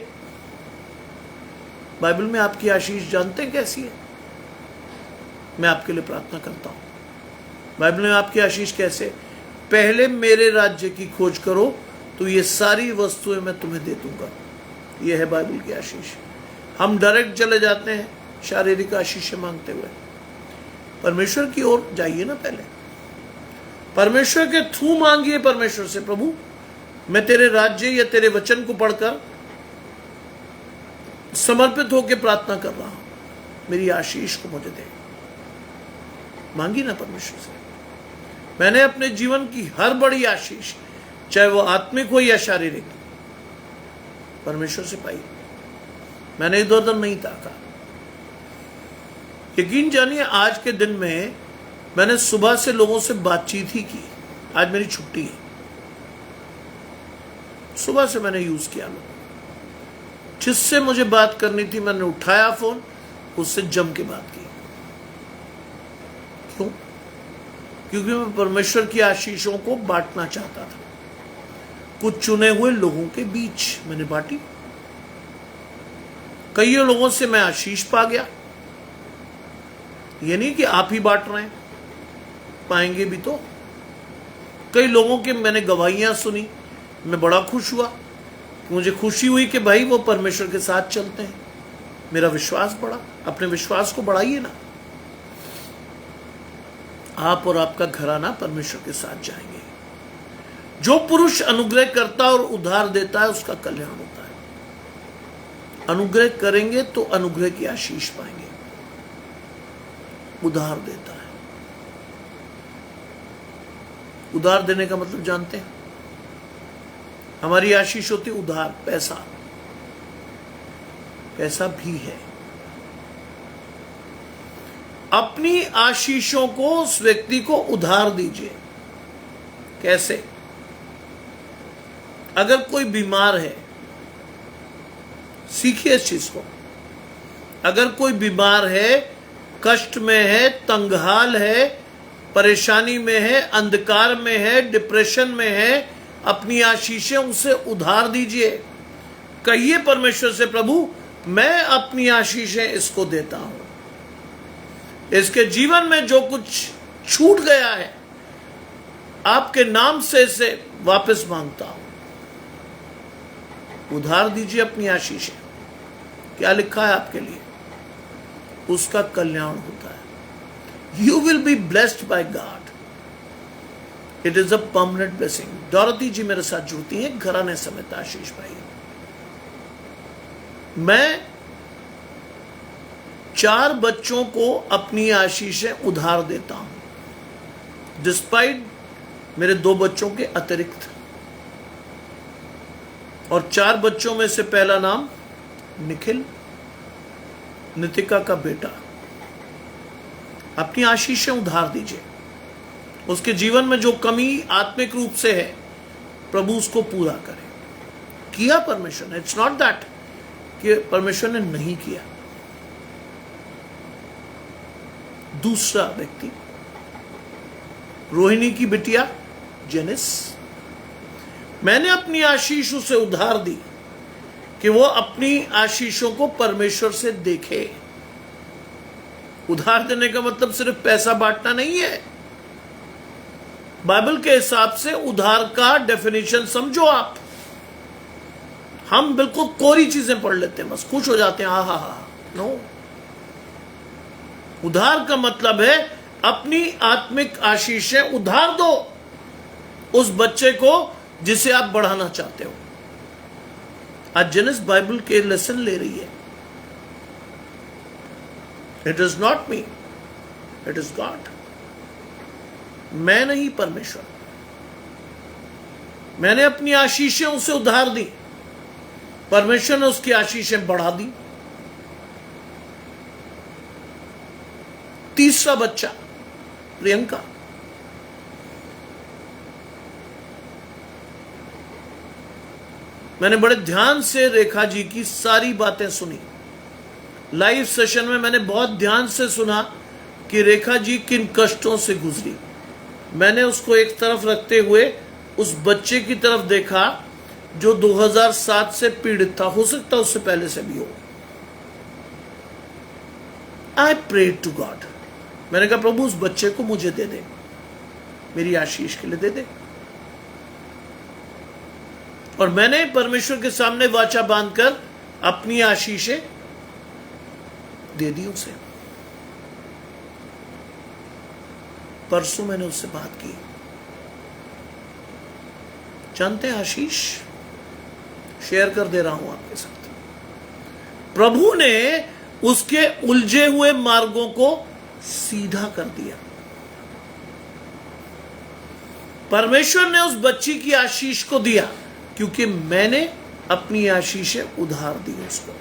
A: बाइबल में आपकी आशीष जानते हैं कैसी है? मैं आपके लिए प्रार्थना करता हूं। बाइबल में आपकी आशीष कैसे? पहले मेरे राज्य की खोज करो तो ये सारी वस्तुएं मैं तुम्हें दे दूंगा। यह है बाइबल की आशीष। हम डायरेक्ट चले जाते हैं शारीरिक आशीषें मांगते हुए। परमेश्वर की ओर जाइए ना, पहले परमेश्वर के थ्रू मांगिए परमेश्वर से, प्रभु मैं तेरे राज्य या तेरे वचन को पढ़कर समर्पित होकर प्रार्थना कर रहा हूं, मेरी आशीष को मुझे दे। मांगी ना परमेश्वर से। मैंने अपने जीवन की हर बड़ी आशीष, चाहे वो आत्मिक हो या शारीरिक, परमेश्वर से पाई। मैंने इधर उधर नहीं ताका। यकीन जानिए आज के दिन में मैंने सुबह से लोगों से बातचीत ही की। आज मेरी छुट्टी है, सुबह से मैंने यूज किया लोगों, जिससे मुझे बात करनी थी मैंने उठाया फोन, उससे जम के बात की। क्यों? क्योंकि मैं परमेश्वर की आशीषों को बांटना चाहता था। कुछ चुने हुए लोगों के बीच मैंने बांटी। कई लोगों से मैं आशीष पा गया। ये नहीं कि आप ही बांट रहे हैं, पाएंगे भी तो। कई लोगों के मैंने गवाहियां सुनी, मैं बड़ा खुश हुआ। मुझे खुशी हुई कि भाई वो परमेश्वर के साथ चलते हैं। मेरा विश्वास बढ़ा। अपने विश्वास को बढ़ाइए ना। आप और आपका घराना परमेश्वर के साथ जाएंगे। जो पुरुष अनुग्रह करता और उधार देता है उसका कल्याण होता है। अनुग्रह करेंगे तो अनुग्रह की आशीष पाएंगे। उधार देता है, उधार देने का मतलब जानते हैं? हमारी आशीष होती उधार, पैसा। पैसा भी है। अपनी आशीषों को उस व्यक्ति को उधार दीजिए। कैसे? अगर कोई बीमार है, सीखिए इस चीज को। अगर कोई बीमार है, कष्ट में है, तंगहाल है, परेशानी में है, अंधकार में है, डिप्रेशन में है, अपनी आशीषें उसे उधार दीजिए। कहिए परमेश्वर से, प्रभु मैं अपनी आशीषें इसको देता हूं। इसके जीवन में जो कुछ छूट गया है, आपके नाम से इसे वापस मांगता हूं। उधार दीजिए अपनी आशीषें। क्या लिखा है आपके लिए? उसका कल्याण होता है। You will be blessed by God. It is a permanent blessing. Dorothy ji मेरे साथ जुड़ती हैं, घराने समेत आशीष पाई। मैं 4 बच्चों को अपनी आशीषें उधार देता हूं, डिस्पाइट मेरे 2 बच्चों के अतिरिक्त। और 4 बच्चों में से पहला नाम निखिल, नितिका का बेटा। अपनी आशीषें उधार दीजिए। उसके जीवन में जो कमी आत्मिक रूप से है, प्रभु उसको पूरा करे। किया परमेश्वर ने, इट्स नॉट दैट कि परमेश्वर ने नहीं किया। दूसरा व्यक्ति, रोहिणी की बिटिया जेनिस, मैंने अपनी आशीष उसे उधार दी कि वो अपनी आशीषों को परमेश्वर से देखे। उधार देने का मतलब सिर्फ पैसा बांटना नहीं है। बाइबल के हिसाब से उधार का डेफिनेशन समझो आप। हम बिल्कुल कोरी चीजें पढ़ लेते हैं, बस खुश हो जाते हैं, हा। नो, उधार का मतलब है अपनी आत्मिक आशीषें उधार दो उस बच्चे को जिसे आप बढ़ाना चाहते हो। आज जेनिस बाइबल के लेसन ले रही है। It is not me, it is God. मैं नहीं, परमेश्वर। मैंने अपनी आशीषें उसे उधार दी, परमेश्वर ने उसकी आशीषें बढ़ा दी। तीसरा बच्चा प्रियंका, मैंने बड़े ध्यान से रेखा जी की सारी बातें सुनी। लाइव सेशन में मैंने बहुत ध्यान से सुना कि रेखा जी किन कष्टों से गुजरी। मैंने उसको एक तरफ रखते हुए उस बच्चे की तरफ देखा जो 2007 से पीड़ित था, हो सकता उससे पहले से भी हो। आई प्रेड टू गॉड, मैंने कहा प्रभु उस बच्चे को मुझे दे दे, मेरी आशीष के लिए दे दे। और मैंने परमेश्वर के सामने वाचा बांधकर अपनी आशीषें दे दी उसे। परसों मैंने उससे बात की। जानते हैं, आशीष शेयर कर दे रहा हूं आपके साथ। प्रभु ने उसके उलझे हुए मार्गों को सीधा कर दिया। परमेश्वर ने उस बच्ची की आशीष को दिया क्योंकि मैंने अपनी आशीषें उधार दी उसको।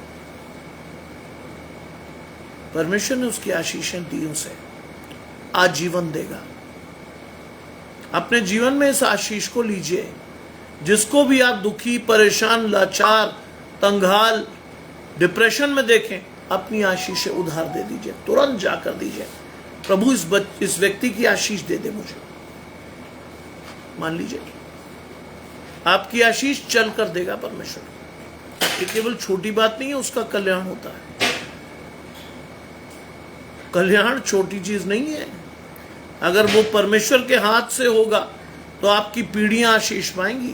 A: परमेश्वर ने उसकी आशीषें दी उसे, आजीवन देगा। अपने जीवन में इस आशीष को लीजिए। जिसको भी आप दुखी, परेशान, लाचार, तंगाल, डिप्रेशन में देखें, अपनी आशीषें उधार दे दीजिए, तुरंत जाकर दीजिए, प्रभु इस व्यक्ति की आशीष दे दे मुझे। मान लीजिए आपकी आशीष चल कर देगा परमेश्वर। ये केवल छोटी बात नहीं है, उसका कल्याण होता है। कल्याण छोटी चीज नहीं है। अगर वो परमेश्वर के हाथ से होगा तो आपकी पीढ़ियां आशीष पाएंगी।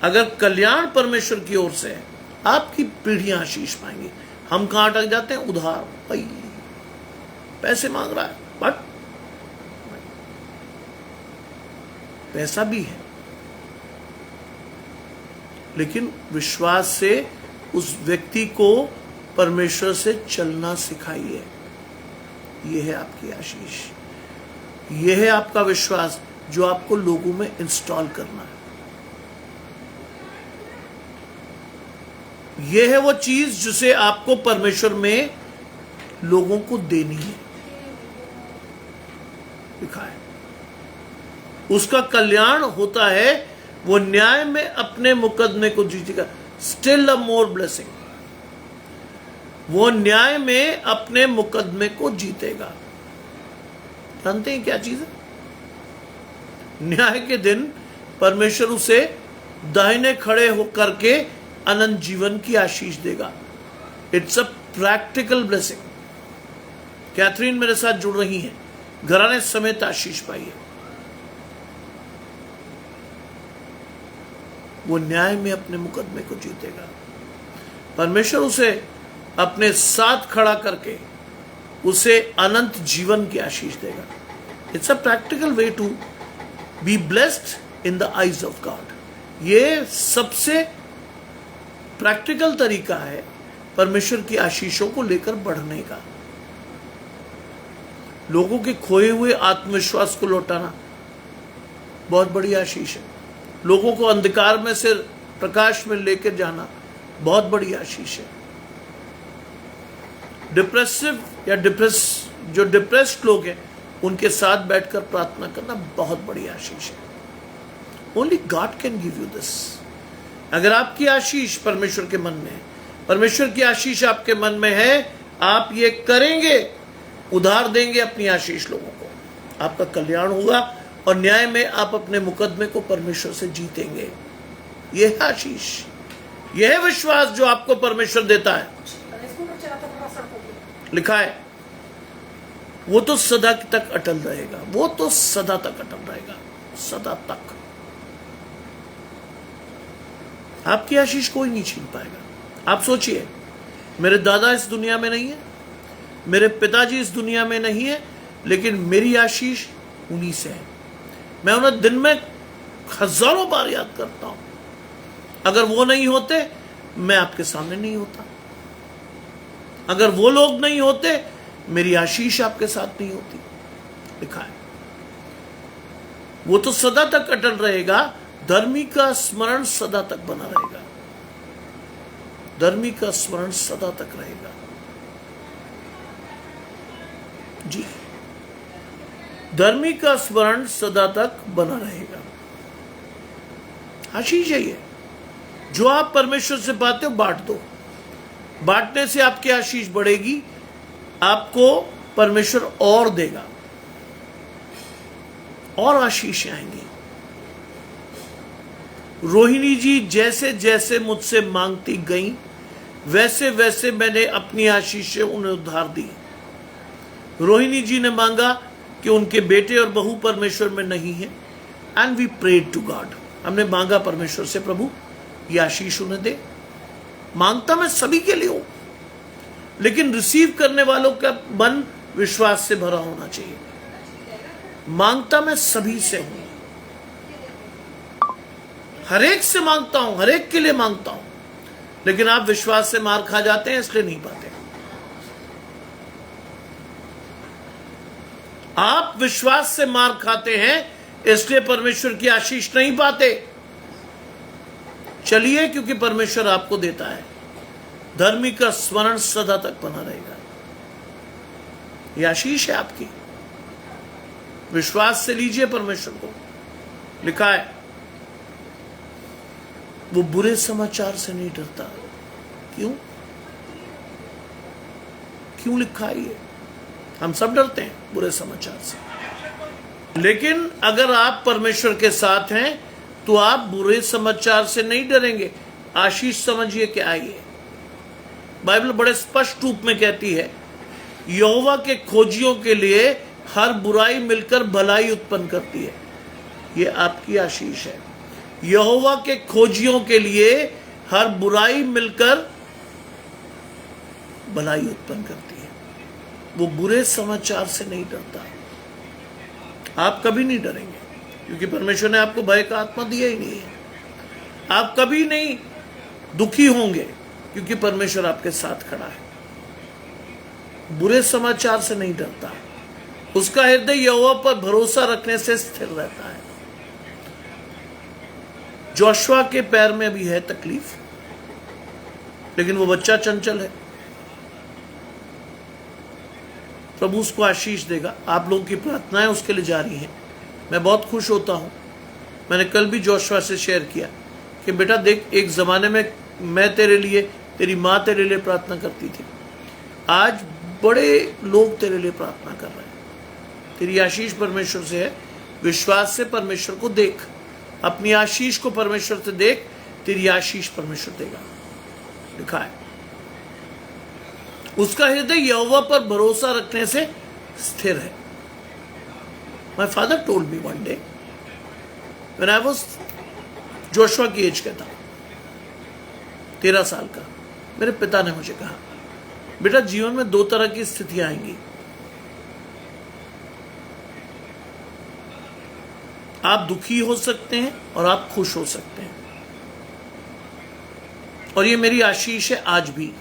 A: अगर कल्याण परमेश्वर की ओर से है, आपकी पीढ़ियां आशीष पाएंगी। हम कहां अटक जाते हैं? उधार, भाई पैसे मांग रहा है, बट पैसा भी है, लेकिन विश्वास से उस व्यक्ति को परमेश्वर से चलना सिखाइए। यह है आपकी आशीष, यह है आपका विश्वास जो आपको लोगों में इंस्टॉल करना है। यह है वो चीज जिसे आपको परमेश्वर में लोगों को देनी है। लिखा है उसका कल्याण होता है, वो न्याय में अपने मुकदमे को जीतेगा। स्टिल अ मोर ब्लेसिंग, वो न्याय में अपने मुकदमे को जीतेगा। जानते हैं क्या चीज है? न्याय के दिन परमेश्वर उसे दाहिने खड़े होकर के अनंत जीवन की आशीष देगा। It's a practical blessing. Catherine मेरे साथ जुड़ रही हैं, घराने समेत आशीष पाई है। वो न्याय में अपने मुकदमे को जीतेगा। परमेश्वर उसे अपने साथ खड़ा करके उसे अनंत जीवन की आशीष देगा। It's a practical way to be blessed in the eyes of God. ये सबसे प्रैक्टिकल तरीका है परमेश्वर की आशीषों को लेकर बढ़ने का। लोगों के खोए हुए आत्मविश्वास को लौटाना बहुत बड़ी आशीष है। लोगों को अंधकार में से प्रकाश में लेकर जाना बहुत बड़ी आशीष है। डिप्रेसिव या जो डिप्रेस्ड लोग हैं उनके साथ बैठकर प्रार्थना करना बहुत बड़ी आशीष है। Only God can give you this. अगर आपकी आशीष परमेश्वर के मन में है, परमेश्वर की आशीष आपके मन में है, आप ये करेंगे, उधार देंगे अपनी आशीष लोगों को, आपका कल्याण होगा और न्याय में आप अपने मुकदमे को परमेश्वर से जीतेंगे। यह है आशीष, यह है विश्वास जो आपको परमेश्वर देता है। लिखा है वो तो सदा तक अटल रहेगा, वो तो सदा तक अटल रहेगा, सदा तक। आपकी आशीष कोई नहीं छीन पाएगा। आप सोचिए, मेरे दादा इस दुनिया में नहीं है, मेरे पिताजी इस दुनिया में नहीं है, लेकिन मेरी आशीष उन्हीं से है। मैं उन्हें दिन में हजारों बार याद करता हूं। अगर वो नहीं होते, मैं आपके सामने नहीं होता। अगर वो लोग नहीं होते, मेरी आशीष आपके साथ नहीं होती। लिखा है वो तो सदा तक अटल रहेगा, धर्मी का स्मरण सदा तक बना रहेगा। धर्मी का स्मरण सदा तक रहेगा। जी, धर्मी का स्मरण सदा तक बना रहेगा। आशीष है ये। जो आप परमेश्वर से पाते हो बांट दो। बांटने से आपकी आशीष बढ़ेगी, आपको परमेश्वर और देगा, और आशीष आएंगी। रोहिणी जी जैसे जैसे मुझसे मांगती गई, वैसे वैसे मैंने अपनी आशीष उन्हें उधार दी। रोहिणी जी ने मांगा कि उनके बेटे और बहू परमेश्वर में नहीं है, and we prayed to God. हमने मांगा परमेश्वर से, प्रभु ये आशीष उन्हें दे। मांगता मैं सभी के लिए हूं, लेकिन रिसीव करने वालों का मन विश्वास से भरा होना चाहिए। मांगता मैं सभी से हूं, हर एक से मांगता हूं, हर एक के लिए मांगता हूं, लेकिन आप विश्वास से मार खा जाते हैं, इसलिए नहीं पाते। आप विश्वास से मार खाते हैं, इसलिए परमेश्वर की आशीष नहीं पाते। चलिए, क्योंकि परमेश्वर आपको देता है। धर्मी का स्मरण सदा तक बना रहेगा। यह आशीष है आपकी। विश्वास से लीजिए परमेश्वर को। लिखा है वो बुरे समाचार से नहीं डरता। क्यों? क्यों लिखा है ये? हम सब डरते हैं बुरे समाचार से, लेकिन अगर आप परमेश्वर के साथ हैं तो आप बुरे समाचार से नहीं डरेंगे। आशीष समझिए क्या है ये। बाइबल बड़े स्पष्ट रूप में कहती है, यहोवा के खोजियों के लिए हर बुराई मिलकर भलाई उत्पन्न करती है। ये आपकी आशीष है। यहोवा के खोजियों के लिए हर बुराई मिलकर भलाई उत्पन्न करती है। वो बुरे समाचार से नहीं डरता। आप कभी नहीं डरेंगे, क्योंकि परमेश्वर ने आपको भय का आत्मा दिया ही नहीं है। आप कभी नहीं दुखी होंगे, क्योंकि परमेश्वर आपके साथ खड़ा है। बुरे समाचार से नहीं डरता। उसका हृदय यहोवा पर भरोसा रखने से स्थिर रहता है। जोशुआ के पैर में भी है तकलीफ, लेकिन वो बच्चा चंचल है। प्रभु उसको आशीष देगा। आप लोगों की प्रार्थनाएं उसके लिए जारी हैं। मैं बहुत खुश होता हूं। मैंने कल भी जोशुआ से शेयर किया कि बेटा देख, एक जमाने में मैं तेरे लिए, तेरी माँ तेरे लिए प्रार्थना करती थी, आज बड़े लोग तेरे लिए प्रार्थना कर रहे हैं। तेरी आशीष परमेश्वर से है। विश्वास से परमेश्वर को देख, अपनी आशीष को परमेश्वर से देख, तेरी आशीष परमेश्वर देगा। लिखा है उसका हृदय यहोवा पर भरोसा रखने से स्थिर है। My father told me one day when I was Joshua की एज का था, 13 साल का। मेरे पिता ने मुझे कहा, बेटा जीवन में 2 तरह की स्थितियां आएंगी। आप दुखी हो सकते हैं और आप खुश हो सकते हैं। और ये मेरी आशीष है आज भी।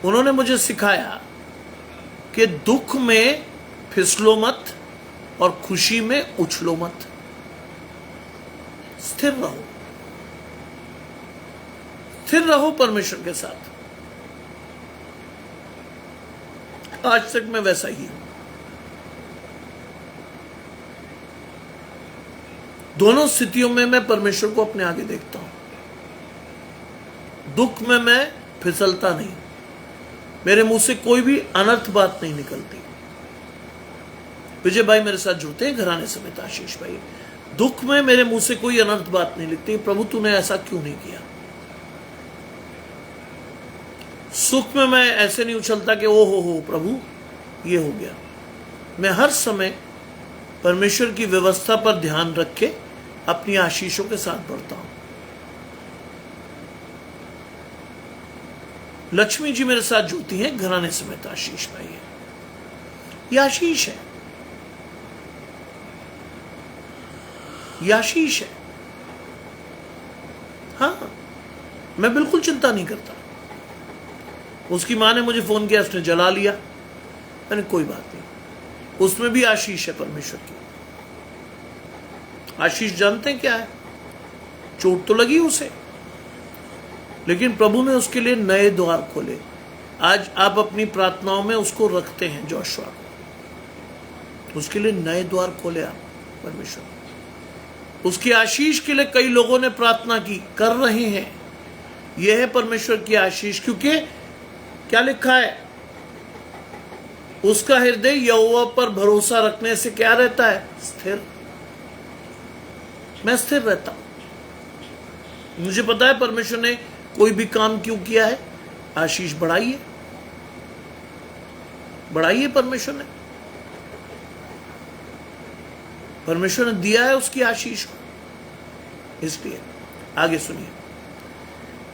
A: उन्होंने मुझे सिखाया कि दुख में फिसलो मत और खुशी में उछलो मत। स्थिर रहो, स्थिर रहो परमेश्वर के साथ। आज तक मैं वैसा ही हूं। दोनों स्थितियों में मैं परमेश्वर को अपने आगे देखता हूं। दुख में मैं फिसलता नहीं, मेरे मुंह से कोई भी अनर्थ बात नहीं निकलती। विजय भाई मेरे साथ जुड़ते हैं, घराने समेत आशीष भाई। दुख में मेरे मुंह से कोई अनर्थ बात नहीं निकलती। प्रभु तूने ऐसा क्यों नहीं किया? सुख में मैं ऐसे नहीं उछलता कि ओ हो प्रभु ये हो गया। मैं हर समय परमेश्वर की व्यवस्था पर ध्यान रख के अपनी आशीषों के साथ बढ़ता हूं। लक्ष्मी जी मेरे साथ जुड़ती हैं, घराने समेत आशीष भाई है। ये आशीष है, ये आशीष है। हाँ, मैं बिल्कुल चिंता नहीं करता। उसकी मां ने मुझे फोन किया, उसने जला लिया, मैंने कोई बात नहीं, उसमें भी आशीष है परमेश्वर की। आशीष जानते हैं क्या है? चोट तो लगी उसे, लेकिन प्रभु ने उसके लिए नए द्वार खोले। आज आप अपनी प्रार्थनाओं में उसको रखते हैं, जोशुआ को, उसके लिए नए द्वार खोले आप परमेश्वर। उसकी आशीष के लिए कई लोगों ने प्रार्थना की, कर रहे हैं। यह है परमेश्वर की आशीष, क्योंकि क्या लिखा है? उसका हृदय यहोवा पर भरोसा रखने से क्या रहता है? स्थिर। मैं स्थिर रहता हूं। मुझे पता है परमेश्वर ने कोई भी काम क्यों किया है। आशीष बढ़ाइए, बढ़ाइए। परमेश्वर ने दिया है उसकी आशीष को। इसलिए आगे सुनिए,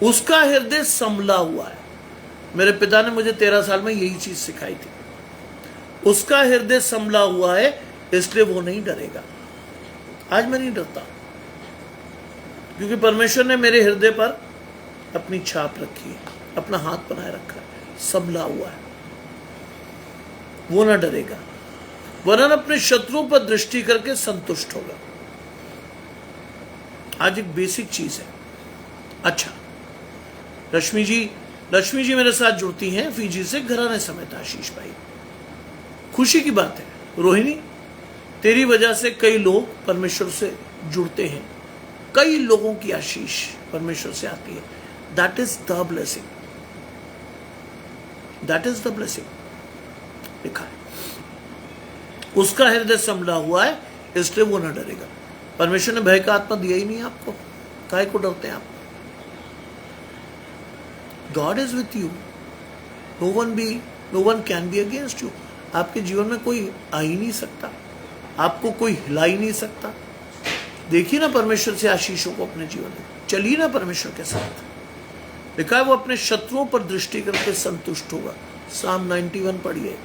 A: उसका हृदय संभला हुआ है। मेरे पिता ने मुझे 13 साल में यही चीज सिखाई थी। उसका हृदय संभला हुआ है, इसलिए वो नहीं डरेगा। आज मैं नहीं डरता, क्योंकि परमेश्वर ने मेरे हृदय पर अपनी छाप रखी है, अपना हाथ बनाए रखा है, संभला हुआ है। वो ना डरेगा, वरन अपने शत्रुओं पर दृष्टि करके संतुष्ट होगा। आज एक बेसिक चीज है। अच्छा, लक्ष्मी जी मेरे साथ जुड़ती हैं फीजी से, घराने समेत आशीष भाई। खुशी की बात है रोहिणी, तेरी वजह से कई लोग परमेश्वर से जुड़ते हैं। कई लोगों की आशीष परमेश्वर से आती है। That is the blessing, that is the blessing. लिखा है उसका हृदय संभला हुआ है, इसलिए वो ना डरेगा। परमेश्वर ने भय का आत्मा दिया ही नहीं आपको, काहे को डरते हैं आप? God is with you, no one can be against you. आपके जीवन में कोई आ ही नहीं सकता, आपको कोई हिला ही नहीं सकता। देखिए ना परमेश्वर से आशीषों को अपने जीवन में, चलिए ना परमेश्वर के साथ। लिखा है वो अपने शत्रुओं पर दृष्टि करके संतुष्ट होगा। साम 91 पढ़िए,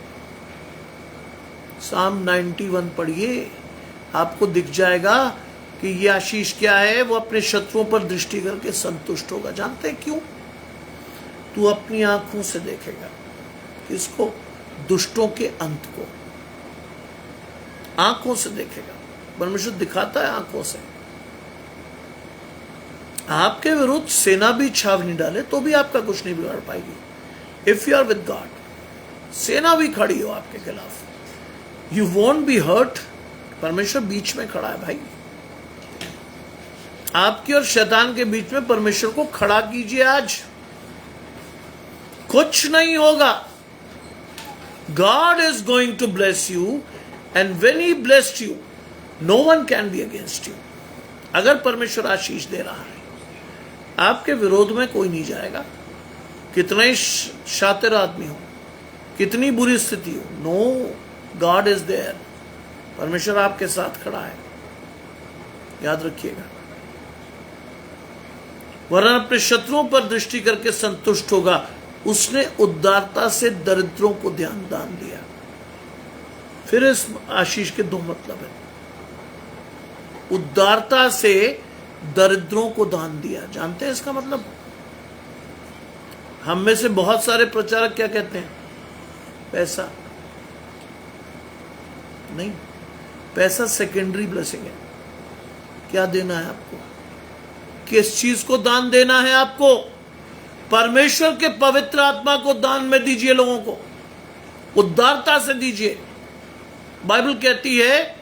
A: साम 91 पढ़िए, आपको दिख जाएगा कि ये आशीष क्या है। वो अपने शत्रुओं पर दृष्टि करके संतुष्ट होगा। जानते हैं क्यों? तू अपनी आंखों से देखेगा। किसको? दुष्टों के अंत को आंखों से देखेगा। परमेश्वर दिखाता है आंखों से। आपके विरुद्ध सेना भी छावनी डाले तो भी आपका कुछ नहीं बिगाड़ पाएगी। If you are with God, सेना भी खड़ी हो आपके खिलाफ, यू वोंट बी हर्ट। परमेश्वर बीच में खड़ा है भाई, आपके और शैतान के बीच में परमेश्वर को खड़ा कीजिए। आज कुछ नहीं होगा। God is going to bless you, and when He blessed you, no one can be against you. अगर परमेश्वर आशीष दे रहा है, आपके विरोध में कोई नहीं जाएगा। कितना ही शातिर आदमी हो, कितनी बुरी स्थिति हो, नो, गॉड इज देयर। परमेश्वर आपके साथ खड़ा है, याद रखिएगा। वरन अपने शत्रुओं पर दृष्टि करके संतुष्ट होगा। उसने उदारता से दरिद्रों को दान दिया। फिर इस आशीष के दो मतलब है। उदारता से दरिद्रों को दान दिया, जानते हैं इसका मतलब? हम में से बहुत सारे प्रचारक क्या कहते हैं? पैसा नहीं, पैसा सेकेंडरी ब्लेसिंग है। क्या देना है आपको? किस चीज को दान देना है आपको? परमेश्वर के पवित्र आत्मा को दान में दीजिए। लोगों को उदारता से दीजिए। बाइबल कहती है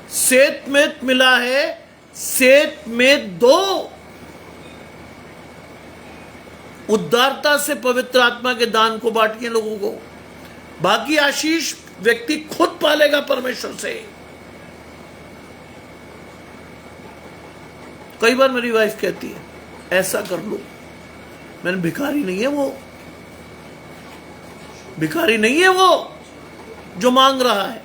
A: सेत में मिला है, सेत में 2 उदारता से पवित्र आत्मा के दान को बांटिए लोगों को। बाकी आशीष व्यक्ति खुद पालेगा परमेश्वर से। कई बार मेरी वाइफ कहती है ऐसा कर लो। मैंने भिखारी नहीं है वो, भिखारी नहीं है वो जो मांग रहा है।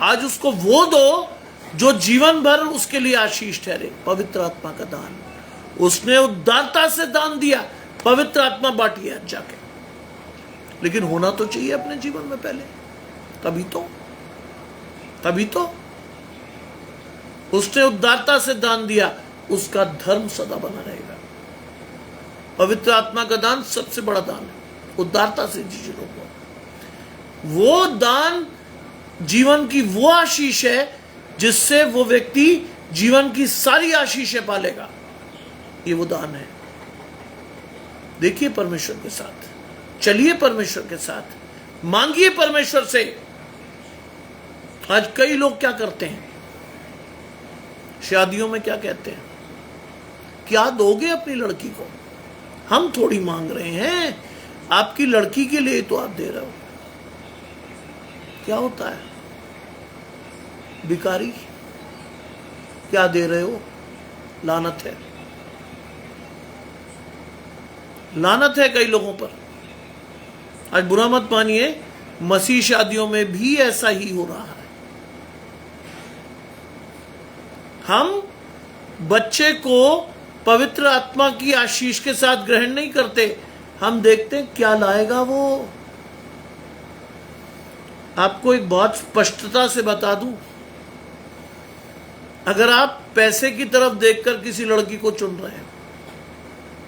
A: आज उसको वो दो जो जीवन भर उसके लिए आशीष ठहरे, पवित्र आत्मा का दान। उसने उदारता से दान दिया, पवित्र आत्मा बांटी है जाके। लेकिन होना तो चाहिए अपने जीवन में पहले, तभी तो उसने उदारता से दान दिया, उसका धर्म सदा बना रहेगा। पवित्र आत्मा का दान सबसे बड़ा दान है। उदारता से दीजिए लोगों, वो दान जीवन की वो आशीष है जिससे वो व्यक्ति जीवन की सारी आशीषें पालेगा। ये वो दान है। देखिए परमेश्वर के साथ, चलिए परमेश्वर के साथ, मांगिए परमेश्वर से। आज कई लोग क्या करते हैं, शादियों में क्या कहते हैं, क्या दोगे अपनी लड़की को? हम थोड़ी मांग रहे हैं, आपकी लड़की के लिए तो आप दे रहे हो। क्या होता है? भिखारी, क्या दे रहे हो? लानत है, लानत है कई लोगों पर। आज बुरा मत मानिए, मसीह शादियों में भी ऐसा ही हो रहा है। हम बच्चे को पवित्र आत्मा की आशीष के साथ ग्रहण नहीं करते, हम देखते हैं क्या लाएगा वो। आपको एक बहुत स्पष्टता से बता दूं, अगर आप पैसे की तरफ देखकर किसी लड़की को चुन रहे हैं,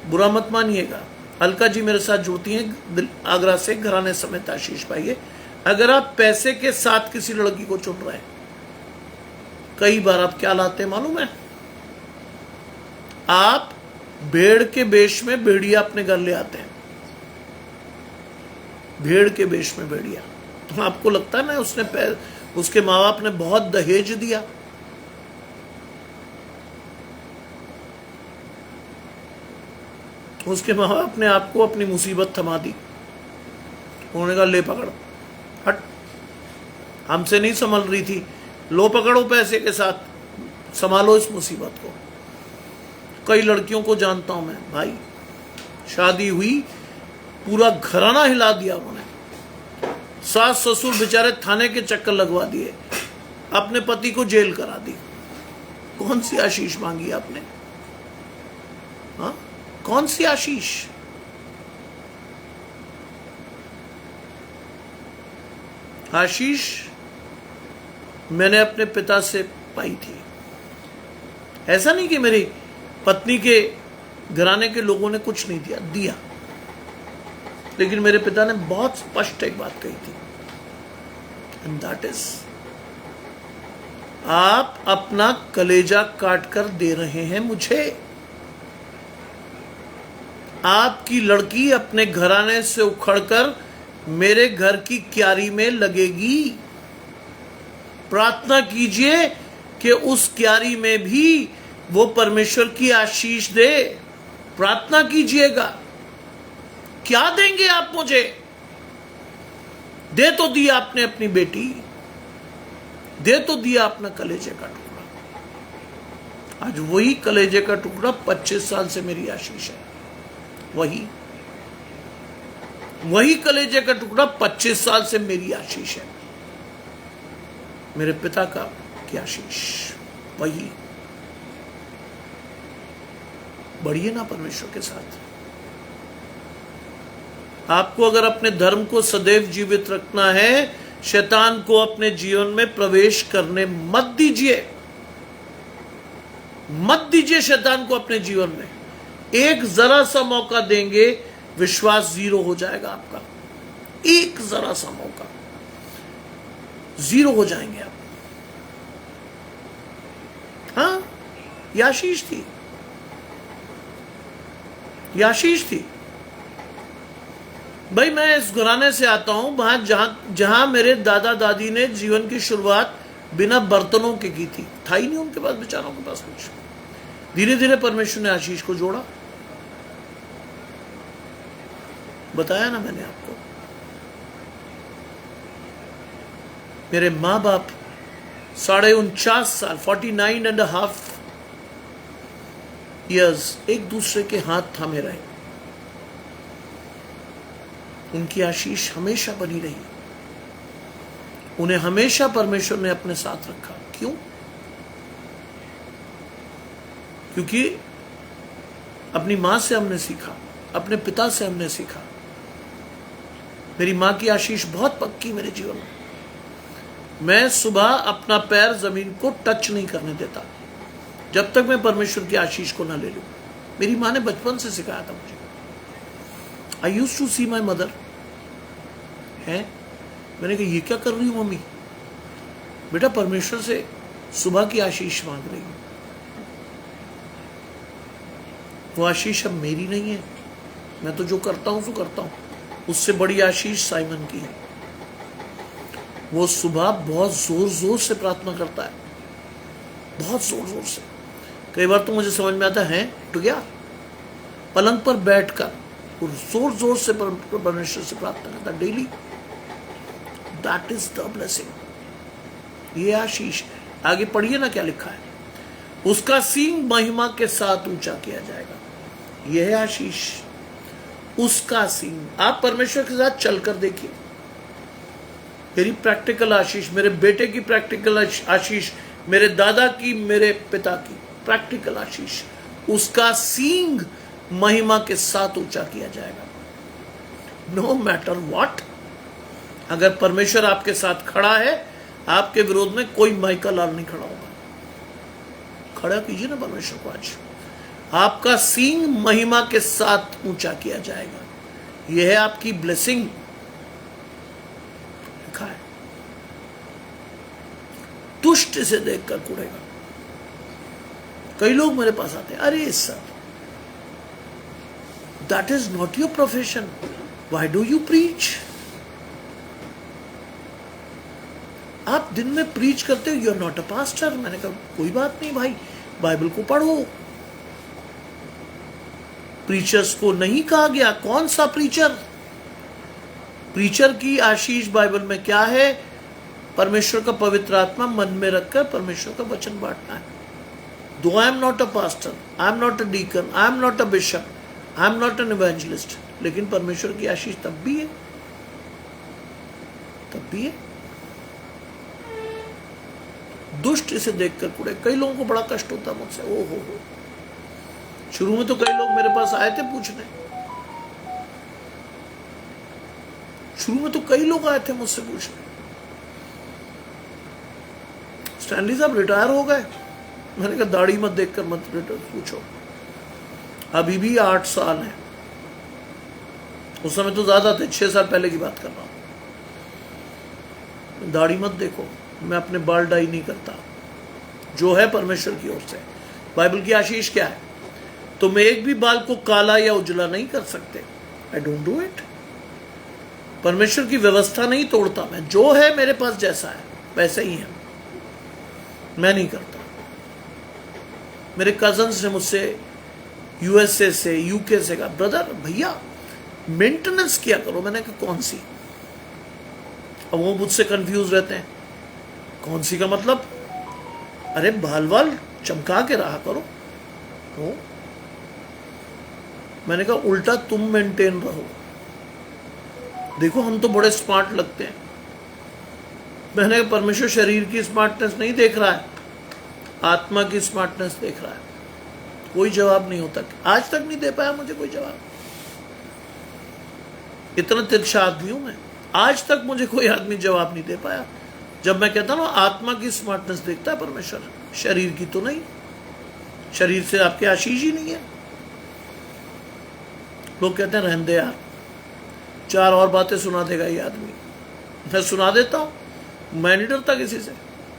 A: बुरा मत मानिएगा। अलका जी मेरे साथ जुड़ती हैं आगरा से, घराने समेत आशीष पाइए। अगर आप पैसे के साथ किसी लड़की को चुन रहे हैं, कई बार आप क्या लाते हैं मालूम है? आप भेड़ के वेश में भेड़िया अपने घर ले आते हैं। भेड़ के वेश में भेड़िया। तो आपको लगता है ना उसके माँ बाप ने बहुत दहेज दिया? उसके माँ बाप ने आपको अपनी मुसीबत थमा दी। उन्होंने कहा ले पकड़, हट, हमसे नहीं संभल रही थी, लो पकड़ो पैसे के साथ, संभालो इस मुसीबत को। कई लड़कियों को जानता हूं मैं भाई, शादी हुई, पूरा घराना हिला दिया उन्होंने। सास ससुर बेचारे थाने के चक्कर लगवा दिए, अपने पति को जेल करा दी। कौन सी आशीष मांगी आपने? हाँ, कौन सी आशीष? आशीष मैंने अपने पिता से पाई थी। ऐसा नहीं कि मेरी पत्नी के घराने के लोगों ने कुछ नहीं दिया, लेकिन मेरे पिता ने बहुत स्पष्ट एक बात कही थी, एंड दैट इज, आप अपना कलेजा काट कर दे रहे हैं मुझे। आपकी लड़की अपने घराने से उखड़कर मेरे घर की क्यारी में लगेगी। प्रार्थना कीजिए कि उस क्यारी में भी वो परमेश्वर की आशीष दे। प्रार्थना कीजिएगा। क्या देंगे आप मुझे? दे तो दिया आपने अपनी बेटी, दे तो दिया अपना कलेजे का टुकड़ा। आज वही कलेजे का टुकड़ा 25 साल से मेरी आशीष है। वही कलेजे का टुकड़ा 25 साल से मेरी आशीष है। मेरे पिता का की आशीष वही। बढ़िए ना परमेश्वर के साथ। आपको अगर अपने धर्म को सदैव जीवित रखना है, शैतान को अपने जीवन में प्रवेश करने मत दीजिए। मत दीजिए शैतान को अपने जीवन में। एक जरा सा मौका देंगे, विश्वास 0 हो जाएगा आपका। एक जरा सा मौका, 0 हो जाएंगे आप। हाँ, ये आशीष थी, ये आशीष थी। भाई मैं इस घराने से आता हूं, जहां मेरे दादा दादी ने जीवन की शुरुआत बिना बर्तनों के की थी, था ही नहीं उनके पास, बेचारों के पास कुछ। धीरे धीरे परमेश्वर ने आशीष को जोड़ा। बताया ना मैंने आपको, मेरे माँ बाप 49.5 साल 49.5 years एक दूसरे के हाथ थामे रहे। उनकी आशीष हमेशा बनी रही, उन्हें हमेशा परमेश्वर ने अपने साथ रखा। क्यों? क्योंकि अपनी मां से हमने सीखा, अपने पिता से हमने सीखा। मेरी मां की आशीष बहुत पक्की मेरे जीवन में। मैं सुबह अपना पैर जमीन को टच नहीं करने देता जब तक मैं परमेश्वर की आशीष को ना ले लूं। मेरी मां ने बचपन से सिखाया था मुझे। I used to see my mother है। मैंने कहा ये क्या कर रही हूं मम्मी? बेटा परमेश्वर से सुबह की आशीष मांग रही हूं। वो आशीष अब मेरी नहीं है, मैं तो जो करता हूं सो करता हूं। उससे बड़ी आशीष साइमन की है। वो सुबह बहुत जोर जोर से प्रार्थना करता है, बहुत जोर जोर से। कई बार तो मुझे समझ में आता है तो क्या, पलंग पर बैठकर वो जोर जोर से परमेश्वर से प्रार्थना करता है daily. That is the blessing. ये आशीष। आगे पढ़िए ना क्या लिखा है, उसका सींग महिमा के साथ ऊंचा किया जाएगा। यह है आशीष, उसका सींग। आप परमेश्वर के साथ चलकर देखिए। मेरी प्रैक्टिकल आशीष, मेरे बेटे की प्रैक्टिकल आशीष, मेरे दादा की, मेरे पिता की प्रैक्टिकल आशीष, उसका सींग महिमा के साथ ऊंचा किया जाएगा। No matter what. अगर परमेश्वर आपके साथ खड़ा है, आपके विरोध में कोई माइका लाल नहीं खड़ा होगा। खड़ा कीजिए ना परमेश्वर को आज। आपका सींग महिमा के साथ ऊंचा किया जाएगा। यह है आपकी ब्लेसिंग। लिखा है, दुष्ट इसे देखकर कुढ़ेगा। कई लोग मेरे पास आते हैं, अरे sir that is not your profession, why do you preach? आप दिन में प्रीच करते हो, you are not a pastor. मैंने कहा कोई बात नहीं भाई, बाइबल को पढ़ो। प्रीचर्स को नहीं कहा गया, कौन सा प्रीचर? प्रीचर की आशीष बाइबल में क्या है? परमेश्वर का पवित्र आत्मा मन में रखकर परमेश्वर का वचन बांटना है। Though I am not a pastor, I am not a deacon, I am not a bishop, I am not an evangelist, लेकिन परमेश्वर की आशीष तब भी है, तब भी है। दुष्ट इसे देखकर कुड़े। कई लोगों को बड़ा कष्ट होता है मुझसे। ओ हो, शुरू में तो कई लोग मेरे पास आए थे पूछने, शुरू में तो कई लोग आए थे मुझसे पूछने, स्टैनली साहब रिटायर हो गए? मैंने कहा दाढ़ी मत देखकर मत पूछो, अभी भी 8 साल है। उस समय तो ज्यादा थे, 6 साल पहले की बात कर रहा हूं। दाढ़ी मत देखो, मैं अपने बाल डाई नहीं करता, जो है परमेश्वर की ओर से। बाइबल की आशीष क्या है? तुम एक भी बाल को काला या उजला नहीं कर सकते। I don't do it. परमेश्वर की व्यवस्था नहीं तोड़ता मैं, जो है मेरे पास जैसा है वैसे ही है, मैं नहीं करता। मेरे कजन्स ने मुझसे यूएसए से, यूके से कहा, ब्रदर भैया मेंटेनेंस किया करो। मैंने कहा कौन सी? अब वो मुझसे कंफ्यूज रहते हैं, कौन सी का मतलब? अरे बाल वाल चमका के रहा करो। हो? मैंने कहा उल्टा तुम मेंटेन रहो। देखो हम तो बड़े स्मार्ट लगते हैं। मैंने कहा परमेश्वर शरीर की स्मार्टनेस नहीं देख रहा है, आत्मा की स्मार्टनेस देख रहा है। कोई जवाब नहीं होता, आज तक नहीं दे पाया मुझे कोई जवाब। इतना तिरछा आदमी हूं मैं, आज तक मुझे कोई आदमी जवाब नहीं दे पाया। जब मैं कहता हूं आत्मा की स्मार्टनेस देखता है परमेश्वर, शरीर की तो नहीं। शरीर से आपकी आशीष ही नहीं है। लोग कहते हैं रहने दे यार, 4 और बातें सुना देगा ये आदमी। मैं सुना देता हूं, मैं नहीं डरता किसी से,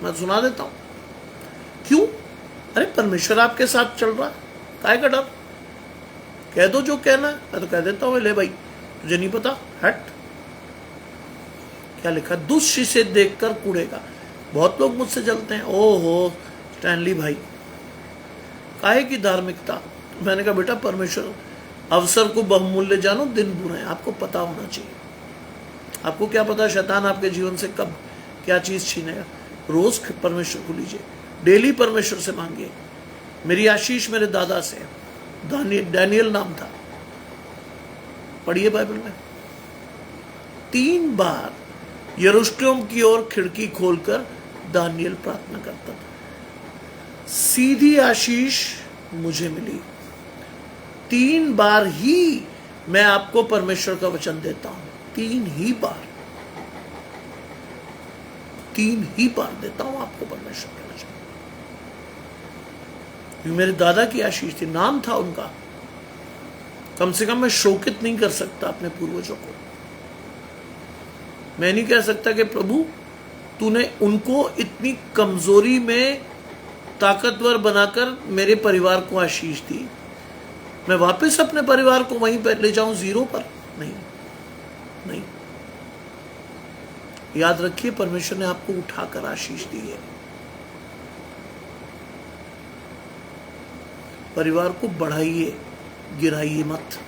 A: मैं सुना देता हूं। क्यों? अरे परमेश्वर आपके साथ चल रहा है, काहे का डर? कह दो जो कहना है, मैं तो कह देता हूं ले भाई तुझे नहीं पता, हट। क्या लिखा? दुष्ट इसे देखकर कुड़ेगा। बहुत लोग मुझसे जलते हैं, ओहो स्टैनली भाई काहे की धार्मिकता। मैंने कहा बेटा परमेश्वर अवसर को बहुमूल्य जानो, दिन बुरे हैं, आपको पता होना चाहिए। आपको क्या पता शैतान आपके जीवन से कब क्या चीज छीनेगा। रोज परमेश्वर को लीजिए, डेली परमेश्वर से मांगिए। मेरी आशीष मेरे दादा से, डैनियल नाम था, पढ़िए बाइबल में। 3 बार यरूशलेम की ओर खिड़की खोलकर दानियल प्रार्थना करता था। सीधी आशीष मुझे मिली। 3 बार ही मैं आपको परमेश्वर का वचन देता हूं, 3 ही बार, 3 ही बार देता हूं आपको परमेश्वर का वचन। मेरे दादा की आशीष थी, नाम था उनका। कम से कम मैं शोकित नहीं कर सकता अपने पूर्वजों को। मैं नहीं कह सकता कि प्रभु तूने उनको इतनी कमजोरी में ताकतवर बनाकर मेरे परिवार को आशीष दी, मैं वापस अपने परिवार को वहीं पर ले जाऊं, 0 पर। नहीं नहीं, याद रखिए परमेश्वर ने आपको उठाकर आशीष दी है। परिवार को बढ़ाइए, गिराइए मत।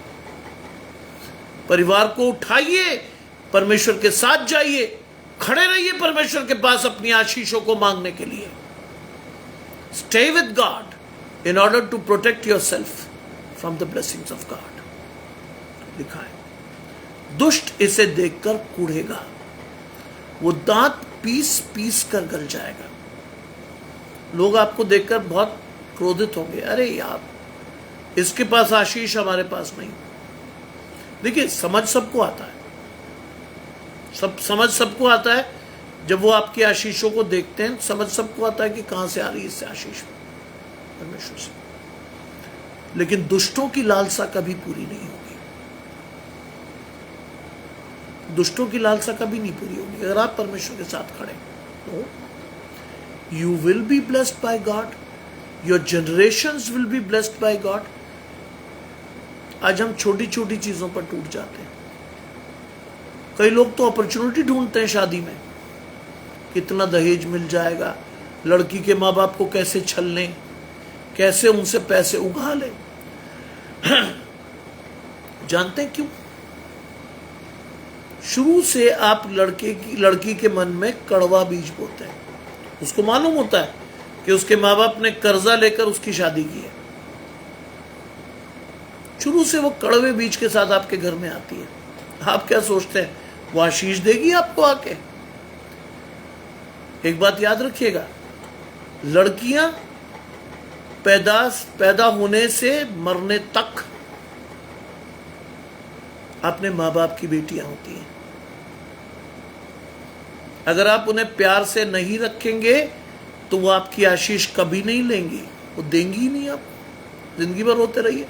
A: परिवार को उठाइए, परमेश्वर के साथ जाइए, खड़े रहिए परमेश्वर के पास अपनी आशीषों को मांगने के लिए। Stay with God in order to protect yourself from the blessings of God. लिखा है दुष्ट इसे देखकर कूढ़ेगा, वो दांत पीस पीस कर गल जाएगा। लोग आपको देखकर बहुत क्रोधित होंगे, अरे यार इसके पास आशीष, हमारे पास नहीं। देखिए समझ सबको आता है, समझ सबको आता है। जब वो आपकी आशीषों को देखते हैं, समझ सबको आता है कि कहां से आ रही है इससे आशीष, परमेश्वर से। लेकिन दुष्टों की लालसा कभी पूरी नहीं होगी। दुष्टों की लालसा कभी नहीं पूरी होगी अगर आप परमेश्वर के साथ खड़े हो। You will be blessed by God, your generations will be blessed by God. आज हम छोटी छोटी चीजों पर टूट जाते हैं। कई लोग तो अपॉर्चुनिटी ढूंढते हैं शादी में, कितना दहेज मिल जाएगा, लड़की के माँ बाप को कैसे छल लें, कैसे उनसे पैसे उगा लें। जानते हैं क्यों? शुरू से आप लड़की के मन में कड़वा बीज बोते हैं। उसको मालूम होता है कि उसके माँ बाप ने कर्जा लेकर उसकी शादी की है। शुरू से वो कड़वे बीज के साथ आपके घर में आती है। आप क्या सोचते हैं वो आशीष देगी आपको आके? एक बात याद रखिएगा, लड़कियां पैदा होने से मरने तक अपने माँ बाप की बेटियां होती हैं। अगर आप उन्हें प्यार से नहीं रखेंगे तो वो आपकी आशीष कभी नहीं लेंगी, वो देंगी ही नहीं। आप जिंदगी भर रोते रहिए।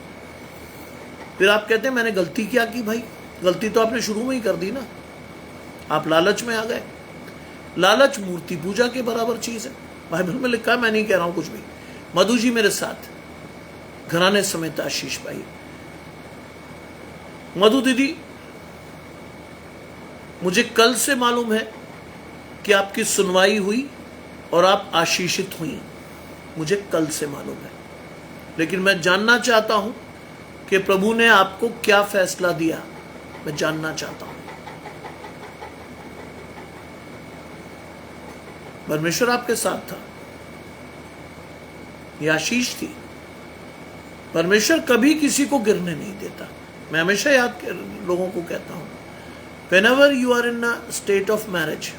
A: फिर आप कहते हैं मैंने गलती क्या की? भाई गलती तो आपने शुरू में ही कर दी ना, आप लालच में आ गए। लालच मूर्ति पूजा के बराबर चीज है। बाइबल में लिखा है, मैं नहीं कह रहा हूं कुछ भी। मधु जी मेरे साथ घराने समेत आशीष पाई। मधु दीदी, मुझे कल से मालूम है कि आपकी सुनवाई हुई और आप आशीषित हुई, मुझे कल से मालूम है। लेकिन मैं जानना चाहता हूं कि प्रभु ने आपको क्या फैसला दिया, मैं जानना चाहता हूं। परमेश्वर आपके साथ था, यह आशीष थी। परमेश्वर कभी किसी को गिरने नहीं देता। मैं हमेशा लोगों को कहता हूं, whenever you are in a state of marriage,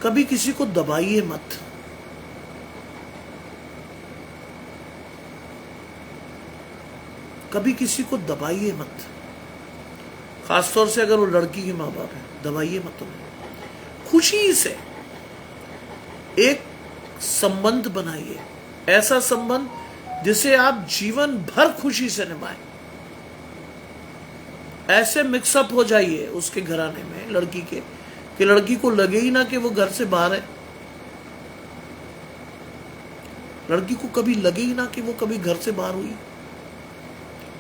A: कभी किसी को दबाइए मत। कभी किसी को दबाइए मत, खासतौर से अगर वो लड़की के माँ बाप है, दबाइए मत उन्हें। खुशी से एक संबंध बनाइए, ऐसा संबंध जिसे आप जीवन भर खुशी से निभाएं। ऐसे मिक्सअप हो जाइए उसके घराने में लड़की के कि लड़की को लगे ही ना कि वो घर से बाहर है। लड़की को कभी लगे ही ना कि वो कभी घर से बाहर हुई।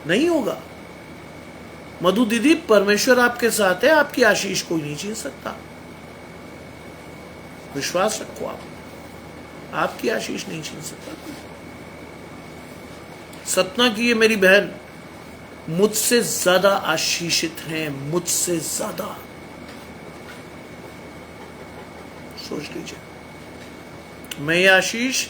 A: नहीं होगा। मधु दीदी, परमेश्वर आपके साथ है, आपकी आशीष कोई नहीं छीन सकता। विश्वास रखो, आप आपकी आशीष नहीं छीन सकता। सतना की ये मेरी बहन मुझसे ज्यादा आशीषित हैं, मुझसे ज्यादा। सोच लीजिए, मैं ये आशीष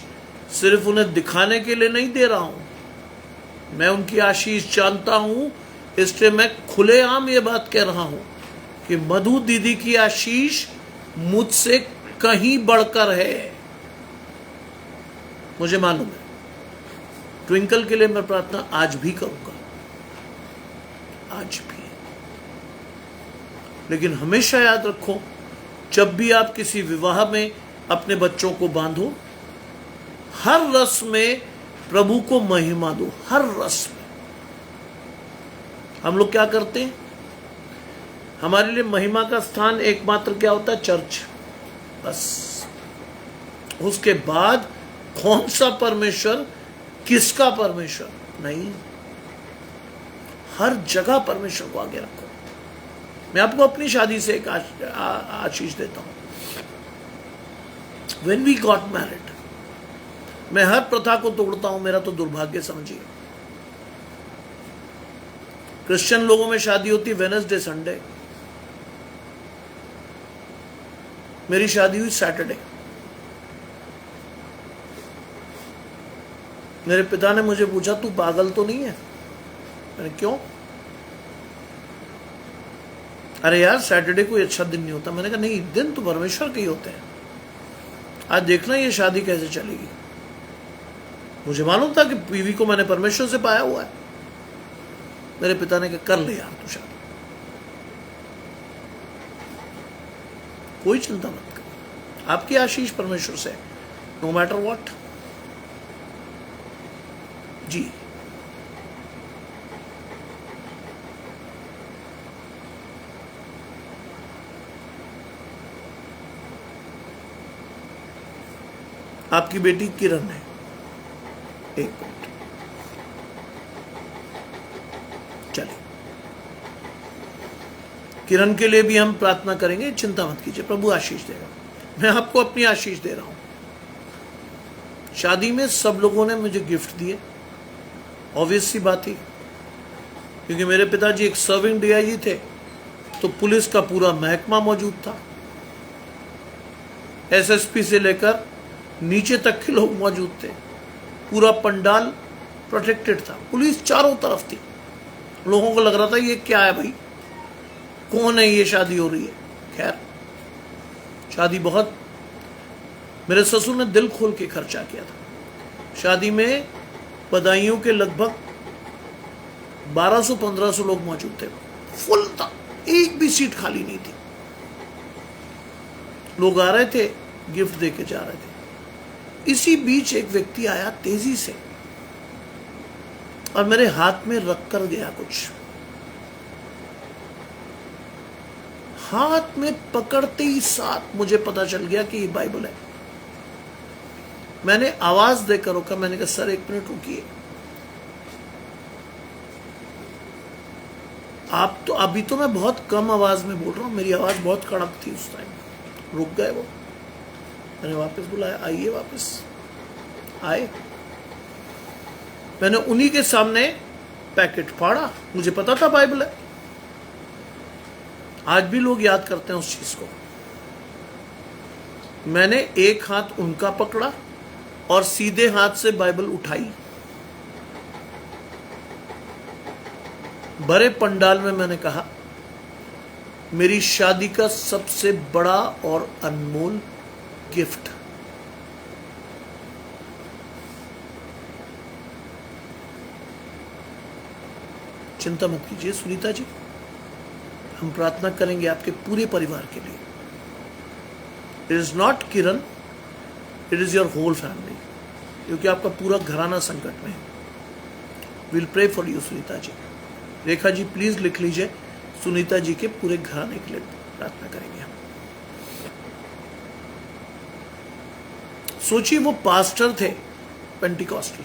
A: सिर्फ उन्हें दिखाने के लिए नहीं दे रहा हूं, मैं उनकी आशीष जानता हूं, इसलिए मैं खुलेआम ये बात कह रहा हूं कि मधु दीदी की आशीष मुझसे कहीं बढ़कर है, मुझे मालूम है। ट्विंकल के लिए मैं प्रार्थना आज भी करूंगा, आज भी। लेकिन हमेशा याद रखो, जब भी आप किसी विवाह में अपने बच्चों को बांधो, हर रस में प्रभु को महिमा दो, हर रस में। हम लोग क्या करते हैं, हमारे लिए महिमा का स्थान एकमात्र क्या होता है, चर्च, बस। उसके बाद कौन सा परमेश्वर, किसका परमेश्वर, नहीं, हर जगह परमेश्वर को आगे रखो। मैं आपको अपनी शादी से एक आशीष देता हूं। When we got married, मैं हर प्रथा को तोड़ता हूं, मेरा तो दुर्भाग्य समझिए। क्रिश्चियन लोगों में शादी होती वेडनेसडे संडे, मेरी शादी हुई सैटरडे। मेरे पिता ने मुझे पूछा, तू पागल तो नहीं है? मैंने, क्यों? अरे यार, सैटरडे कोई अच्छा दिन नहीं होता। मैंने कहा, नहीं, दिन तो परमेश्वर के ही होते हैं। आज देखना ये शादी कैसे चलेगी। मुझे मालूम था कि बीवी को मैंने परमेश्वर से पाया हुआ है। मेरे पिता ने कहा, कर ले यार तू शादी, कोई चिंता मत कर, आपकी आशीष परमेश्वर से, नो मैटर व्हाट। जी, आपकी बेटी किरण है, एक मिनट, चलिए। किरण के लिए भी हम प्रार्थना करेंगे, चिंता मत कीजिए, प्रभु आशीष देगा। मैं आपको अपनी आशीष दे रहा हूं। शादी में सब लोगों ने मुझे गिफ्ट दिए, ऑब्वियस सी बात ही, क्योंकि मेरे पिताजी एक सर्विंग डीआईजी थे, तो पुलिस का पूरा महकमा मौजूद था, एसएसपी से लेकर नीचे तक के लोग मौजूद थे, पूरा पंडाल प्रोटेक्टेड था, पुलिस चारों तरफ थी। लोगों को लग रहा था ये क्या है भाई, कौन है, ये शादी हो रही है। खैर, शादी बहुत, मेरे ससुर ने दिल खोल के खर्चा किया था। शादी में बधाइयों के लगभग 1200-1500 लोग मौजूद थे, फुल था, एक भी सीट खाली नहीं थी। लोग आ रहे थे, गिफ्ट देके जा रहे थे। इसी बीच एक व्यक्ति आया तेजी से और मेरे हाथ में रख कर गया कुछ। हाथ में पकड़ते ही साथ मुझे पता चल गया कि ये बाइबल है। मैंने आवाज देकर रोका, मैंने कहा, सर एक मिनट रुकिए, आप तो, अभी तो मैं बहुत कम आवाज में बोल रहा हूं, मेरी आवाज बहुत कड़क थी उस टाइम। रुक गए वो, मैंने वापस बुलाया, आइए वापस आए। मैंने उन्हीं के सामने पैकेट फाड़ा, मुझे पता था बाइबल है। आज भी लोग याद करते हैं उस चीज को। मैंने एक हाथ उनका पकड़ा और सीधे हाथ से बाइबल उठाई। बड़े पंडाल में मैंने कहा, मेरी शादी का सबसे बड़ा और अनमोल गिफ्ट, चिंता मत कीजिए सुनीता जी, हम प्रार्थना करेंगे आपके पूरे परिवार के लिए। It is not Kiran, it is your whole family, क्योंकि आपका पूरा घराना संकट में है। Will pray for you Sunita ji. Rekha ji please लिख लीजिए, सुनीता जी के पूरे घराने के लिए प्रार्थना करेंगे हम। सोचिए, वो पास्टर थे पेंटिकॉस्टल,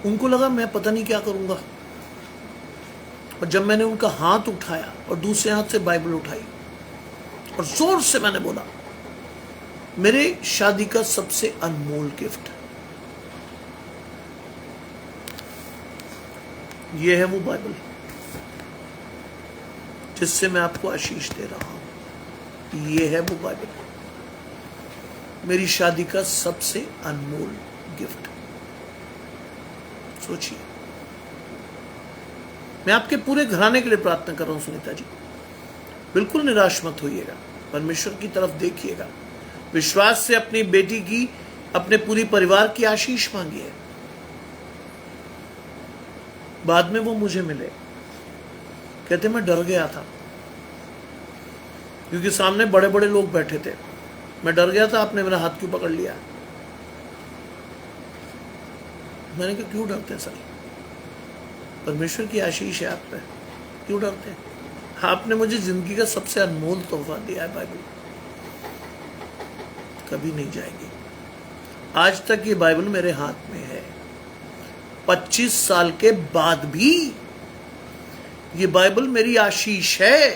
A: उनको लगा मैं पता नहीं क्या करूंगा, और जब मैंने उनका हाथ उठाया और दूसरे हाथ से बाइबल उठाई और जोर से मैंने बोला, मेरे शादी का सबसे अनमोल गिफ्ट, ये है वो बाइबल जिससे मैं आपको आशीष दे रहा हूं। ये है वो बाइबल, मेरी शादी का सबसे अनमोल गिफ्ट। सोचिए, मैं आपके पूरे घराने के लिए प्रार्थना कर रहा हूं सुनीता जी। बिल्कुल निराश मत होइएगा, परमेश्वर की तरफ देखिएगा, विश्वास से अपनी बेटी की, अपने पूरी परिवार की आशीष मांगिए। बाद में वो मुझे मिले, कहते मैं डर गया था क्योंकि सामने बड़े बड़े लोग बैठे थे, मैं डर गया था, आपने मेरा हाथ क्यों पकड़ लिया? मैंने कहा क्यों डरते सर, परमेश्वर की आशीष है आप पे, क्यों डरते हैं? आपने मुझे जिंदगी का सबसे अनमोल तोहफा दिया है, बाइबल कभी नहीं जाएगी। आज तक ये बाइबल मेरे हाथ में है, 25 साल के बाद भी ये बाइबल मेरी आशीष है,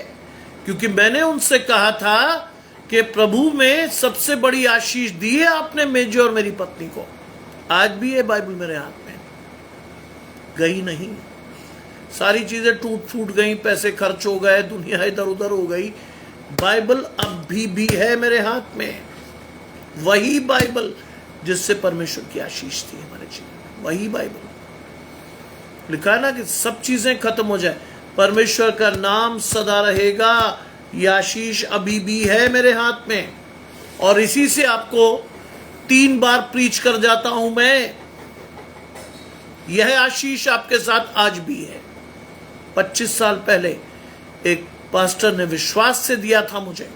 A: क्योंकि मैंने उनसे कहा था कि प्रभु में सबसे बड़ी आशीष दी है आपने मुझे और मेरी पत्नी को। आज भी ये बाइबल मेरे हाथ में गई नहीं, सारी चीजें टूट फूट गई, पैसे खर्च हो गए, दुनिया इधर उधर हो गई, बाइबल अब भी है मेरे हाथ में। वही बाइबल जिससे परमेश्वर की आशीष थी हमारे जीवन में, वही बाइबल। लिखा है ना कि सब चीजें खत्म हो जाए, परमेश्वर का नाम सदा रहेगा, यह आशीष अभी भी है मेरे हाथ में। और इसी से आपको 3 बार प्रीच कर जाता हूं मैं, यह आशीष आपके साथ आज भी है। 25 साल पहले एक पास्टर ने विश्वास से दिया था मुझे,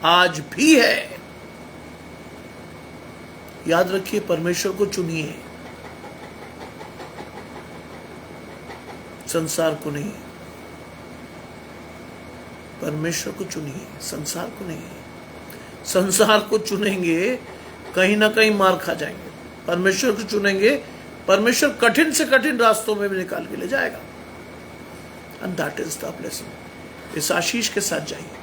A: आज भी है। याद रखिए, परमेश्वर को चुनिए, संसार को नहीं। परमेश्वर को चुनिए, संसार को नहीं। संसार को चुनेंगे कहीं ना कहीं मार खा जाएंगे, परमेश्वर को चुनेंगे, परमेश्वर कठिन से कठिन रास्तों में भी निकाल के ले जाएगा। And that is the blessing. इस आशीष के साथ जाइए।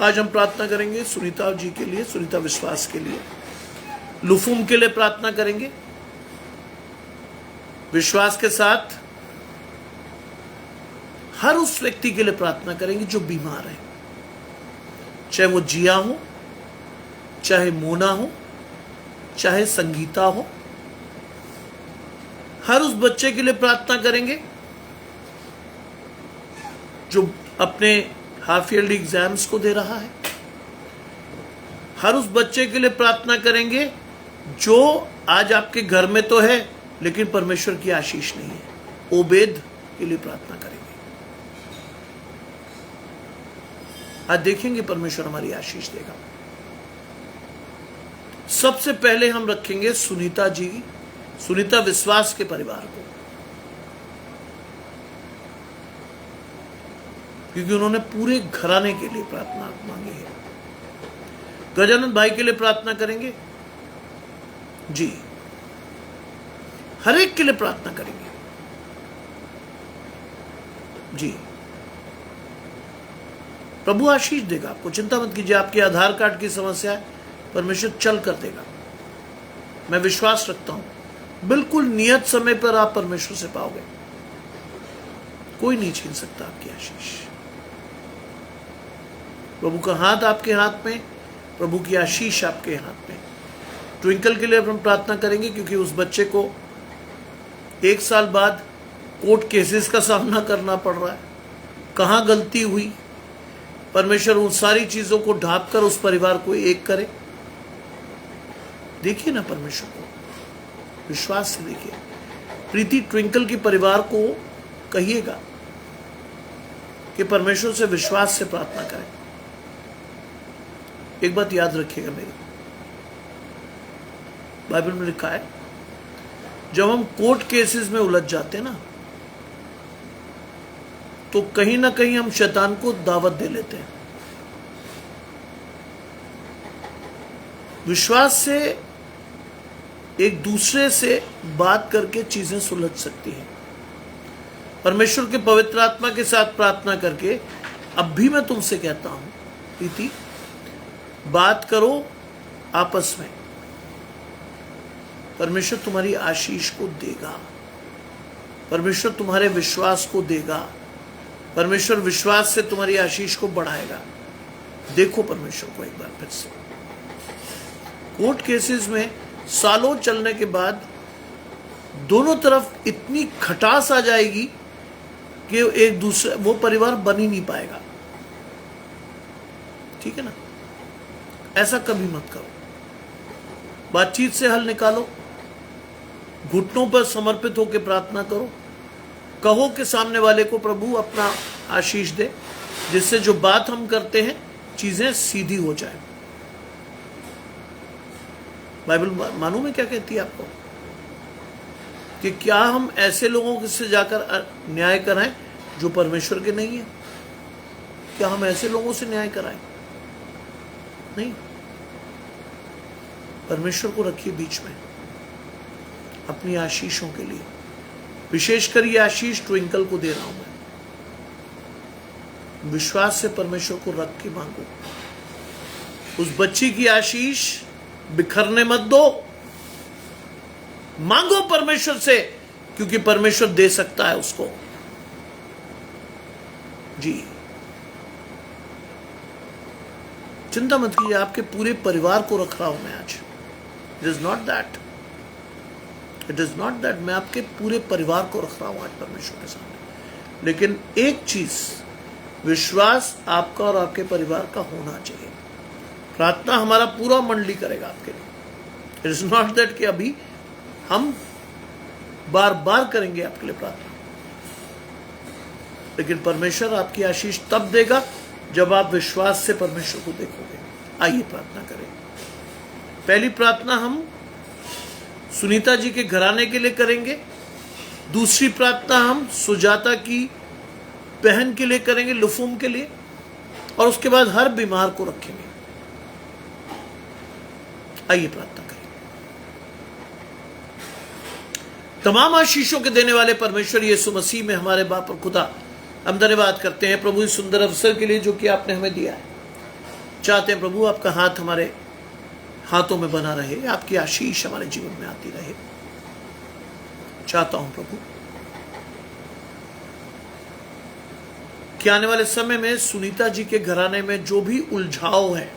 A: आज हम प्रार्थना करेंगे सुनीता जी के लिए, सुनीता विश्वास के लिए, लुफुम के लिए प्रार्थना करेंगे। विश्वास के साथ हर उस व्यक्ति के लिए प्रार्थना करेंगे जो बीमार है, चाहे वो जिया हो, चाहे मोना हो, चाहे संगीता हो। हर उस बच्चे के लिए प्रार्थना करेंगे जो अपने हाफ ईयरली एग्जाम्स को दे रहा है। हर उस बच्चे के लिए प्रार्थना करेंगे जो आज आपके घर में तो है लेकिन परमेश्वर की आशीष नहीं है। ओबेद के लिए प्रार्थना करेंगे। आज देखेंगे परमेश्वर हमारी आशीष देगा। सबसे पहले हम रखेंगे सुनीता जी, सुनीता विश्वास के परिवार को, क्योंकि उन्होंने पूरे घराने के लिए प्रार्थना मांगी है। गजानंद भाई के लिए प्रार्थना करेंगे जी, हर एक के लिए प्रार्थना करेंगे जी। प्रभु आशीष देगा आपको, चिंता मत कीजिए। आपके आधार कार्ड की समस्या है, परमेश्वर चल कर देगा, मैं विश्वास रखता हूं। बिल्कुल नियत समय पर आप परमेश्वर से पाओगे, कोई नहीं छीन सकता आपकी आशीष। प्रभु का हाथ आपके हाथ में, प्रभु की आशीष आपके हाथ में। ट्विंकल के लिए हम प्रार्थना करेंगे क्योंकि उस बच्चे को 1 साल बाद कोर्ट केसेस का सामना करना पड़ रहा है। कहां गलती हुई, परमेश्वर उन सारी चीजों को ढांप कर उस परिवार को एक करे। देखिए ना परमेश्वर को, विश्वास से देखिए। प्रीति ट्विंकल के परिवार को कहिएगा कि परमेश्वर से विश्वास से प्रार्थना करें। एक बात याद रखिएगा मेरी, बाइबल में लिखा है जब हम कोर्ट केसेस में उलझ जाते हैं ना, तो कहीं ना कहीं हम शैतान को दावत दे लेते हैं। विश्वास से एक दूसरे से बात करके चीजें सुलझ सकती हैं। परमेश्वर के पवित्र आत्मा के साथ प्रार्थना करके अब भी मैं तुमसे कहता हूं प्रीति, बात करो आपस में। परमेश्वर तुम्हारी आशीष को देगा, परमेश्वर तुम्हारे विश्वास को देगा, परमेश्वर विश्वास से तुम्हारी आशीष को बढ़ाएगा। देखो परमेश्वर को एक बार फिर से। कोर्ट केसेस में सालों चलने के बाद दोनों तरफ इतनी खटास आ जाएगी कि एक दूसरे वो परिवार बन ही नहीं पाएगा। ठीक है ना? ऐसा कभी मत करो, बातचीत से हल निकालो, घुटनों पर समर्पित होकर प्रार्थना करो, कहो कि सामने वाले को प्रभु अपना आशीष दे, जिससे जो बात हम करते हैं चीजें सीधी हो जाए। बाइबल मालूम है क्या कहती है आपको? कि क्या हम ऐसे लोगों से जाकर न्याय कराएं जो परमेश्वर के नहीं है? क्या हम ऐसे लोगों से न्याय कराएं? नहीं। परमेश्वर को रखिए बीच में अपनी आशीषों के लिए। विशेषकर ये आशीष ट्विंकल को दे रहा हूं मैं। विश्वास से परमेश्वर को रख के मांगो। उस बच्ची की आशीष बिखरने मत दो, मांगो परमेश्वर से, क्योंकि परमेश्वर दे सकता है उसको। जी, चिंता मत कीजिए, आपके पूरे परिवार को रख रहा हूं मैं आज। It is not that, it is not that, मैं आपके पूरे परिवार को रख रहा हूं आज परमेश्वर के सामने। लेकिन एक चीज, विश्वास आपका और आपके परिवार का होना चाहिए। प्रार्थना हमारा पूरा मंडली करेगा आपके लिए। इट इज नॉट दैट कि अभी हम बार बार करेंगे आपके लिए प्रार्थना, लेकिन परमेश्वर आपकी आशीष तब देगा जब आप विश्वास से परमेश्वर को देखोगे। आइए प्रार्थना करें। पहली प्रार्थना हम सुनीता जी के घराने के लिए करेंगे। दूसरी प्रार्थना हम सुजाता की बहन के लिए करेंगे, लुफुम के लिए, और उसके बाद हर बीमार को रखेंगे। आइए प्रार्थना करें। तमाम आशीषों के देने वाले परमेश्वर यीशु मसीह में हमारे बाप और खुदा, हम धन्यवाद करते हैं प्रभु इस सुंदर अवसर के लिए जो कि आपने हमें दिया है। चाहते हैं प्रभु आपका हाथ हमारे हाथों में बना रहे, आपकी आशीष हमारे जीवन में आती रहे। चाहता हूं प्रभु कि आने वाले समय में सुनीता जी के घराने में जो भी उलझाव है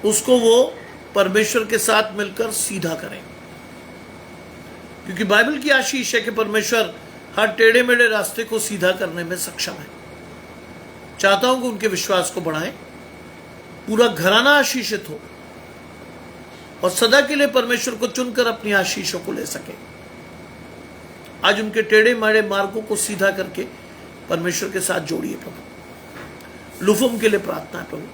A: उसको वो परमेश्वर के साथ मिलकर सीधा करें, क्योंकि बाइबल की आशीष है कि परमेश्वर हर टेढ़े मेढ़े रास्ते को सीधा करने में सक्षम है। चाहता हूं कि उनके विश्वास को बढ़ाएं, पूरा घराना आशीषित हो और सदा के लिए परमेश्वर को चुनकर अपनी आशीषों को ले सके। आज उनके टेढ़े मेढ़े मार्गों को सीधा करके परमेश्वर के साथ जोड़िए प्रभु। लुफुम के लिए प्रार्थना है प्रभु,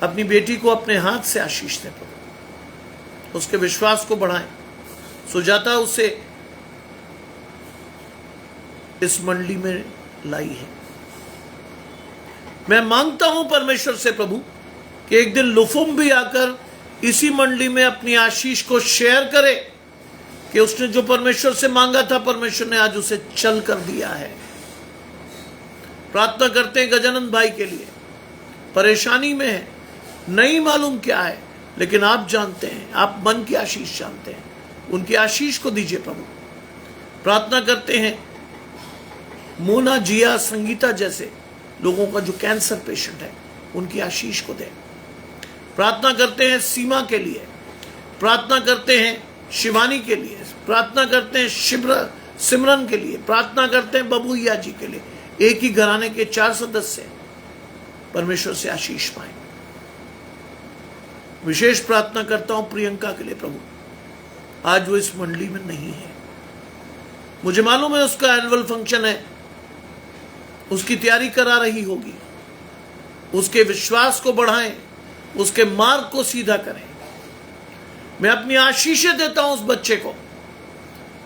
A: अपनी बेटी को अपने हाथ से आशीष दे प्रभु, उसके विश्वास को बढ़ाएं। सुजाता उसे इस मंडली में लाई है। मैं मांगता हूं परमेश्वर से प्रभु कि एक दिन लुफुम भी आकर इसी मंडली में अपनी आशीष को शेयर करे कि उसने जो परमेश्वर से मांगा था परमेश्वर ने आज उसे चल कर दिया है। प्रार्थना करते हैं गजानंद भाई के लिए, परेशानी में है, नहीं मालूम क्या है, लेकिन आप जानते हैं, आप मन की आशीष जानते हैं, उनकी आशीष को दीजिए प्रभु। प्रार्थना करते हैं मोना, जिया, संगीता जैसे लोगों का जो कैंसर पेशेंट है, उनकी आशीष को दें। प्रार्थना करते हैं सीमा के लिए, प्रार्थना करते हैं शिवानी के लिए, प्रार्थना करते हैं सिमरन के लिए, प्रार्थना करते हैं बबूया जी के लिए। एक ही घराने के 4 सदस्य परमेश्वर से आशीष पाएं। विशेष प्रार्थना करता हूं प्रियंका के लिए प्रभु, आज वो इस मंडली में नहीं है। मुझे मालूम है उसका एनुअल फंक्शन है, उसकी तैयारी करा रही होगी। उसके विश्वास को बढ़ाएं, उसके मार्ग को सीधा करें। मैं अपनी आशीषें देता हूं उस बच्चे को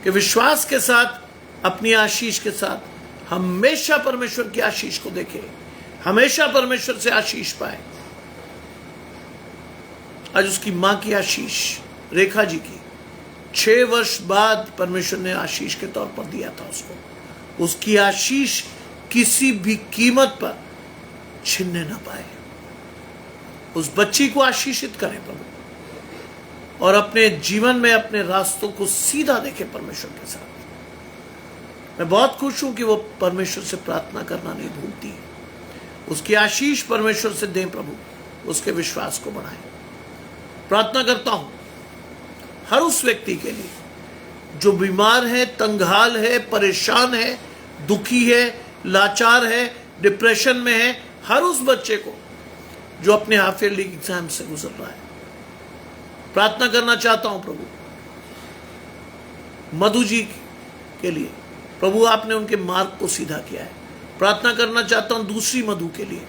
A: कि विश्वास के साथ, अपनी आशीष के साथ हमेशा परमेश्वर की आशीष को देखे, हमेशा परमेश्वर से आशीष पाए। आज उसकी मां की आशीष, रेखा जी की, 6 वर्ष बाद परमेश्वर ने आशीष के तौर पर दिया था उसको। उसकी आशीष किसी भी कीमत पर छीनने ना पाए। उस बच्ची को आशीषित करें प्रभु, और अपने जीवन में अपने रास्तों को सीधा देखें परमेश्वर के साथ। मैं बहुत खुश हूं कि वो परमेश्वर से प्रार्थना करना नहीं भूलती। उसकी आशीष परमेश्वर से दें प्रभु, उसके विश्वास को बढ़ाएं। प्रार्थना करता हूं हर उस व्यक्ति के लिए जो बीमार है, तंगहाल है, परेशान है, दुखी है, लाचार है, डिप्रेशन में है। हर उस बच्चे को जो अपने हाफ ईयरली एग्जाम से गुजर रहा है, प्रार्थना करना चाहता हूं प्रभु मधु जी के लिए। प्रभु आपने उनके मार्ग को सीधा किया है। प्रार्थना करना चाहता हूं दूसरी मधु के लिए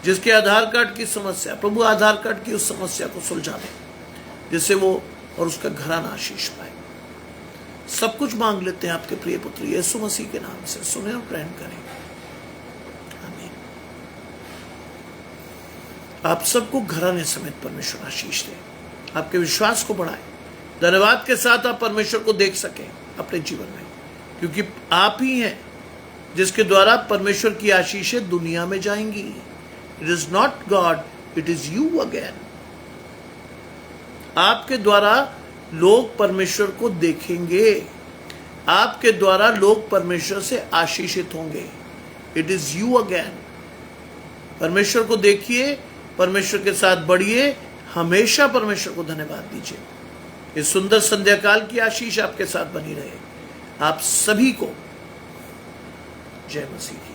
A: जिसके आधार कार्ड की समस्या, प्रभु आधार कार्ड की उस समस्या को सुलझा दें, जिससे वो और उसका घराना आशीष पाए। सब कुछ मांग लेते हैं आपके प्रिय पुत्र यीशु मसीह के नाम से। सुने और ग्रहण करें। आमीन। आप सबको घराने समेत परमेश्वर आशीष दे, आपके विश्वास को बढ़ाए। धन्यवाद के साथ आप परमेश्वर को देख सकें अपने जीवन में, क्योंकि आप ही हैं जिसके द्वारा परमेश्वर की आशीषें दुनिया में जाएंगी। It is not God, it is you again. आपके द्वारा लोग परमेश्वर को देखेंगे, आपके द्वारा लोग परमेश्वर से आशीषित होंगे। It is you again. परमेश्वर को देखिए, परमेश्वर के साथ बढ़िए, हमेशा परमेश्वर को धन्यवाद दीजिए। इस सुंदर संध्या काल की आशीष आपके साथ बनी रहे। आप सभी को जय मसीह की।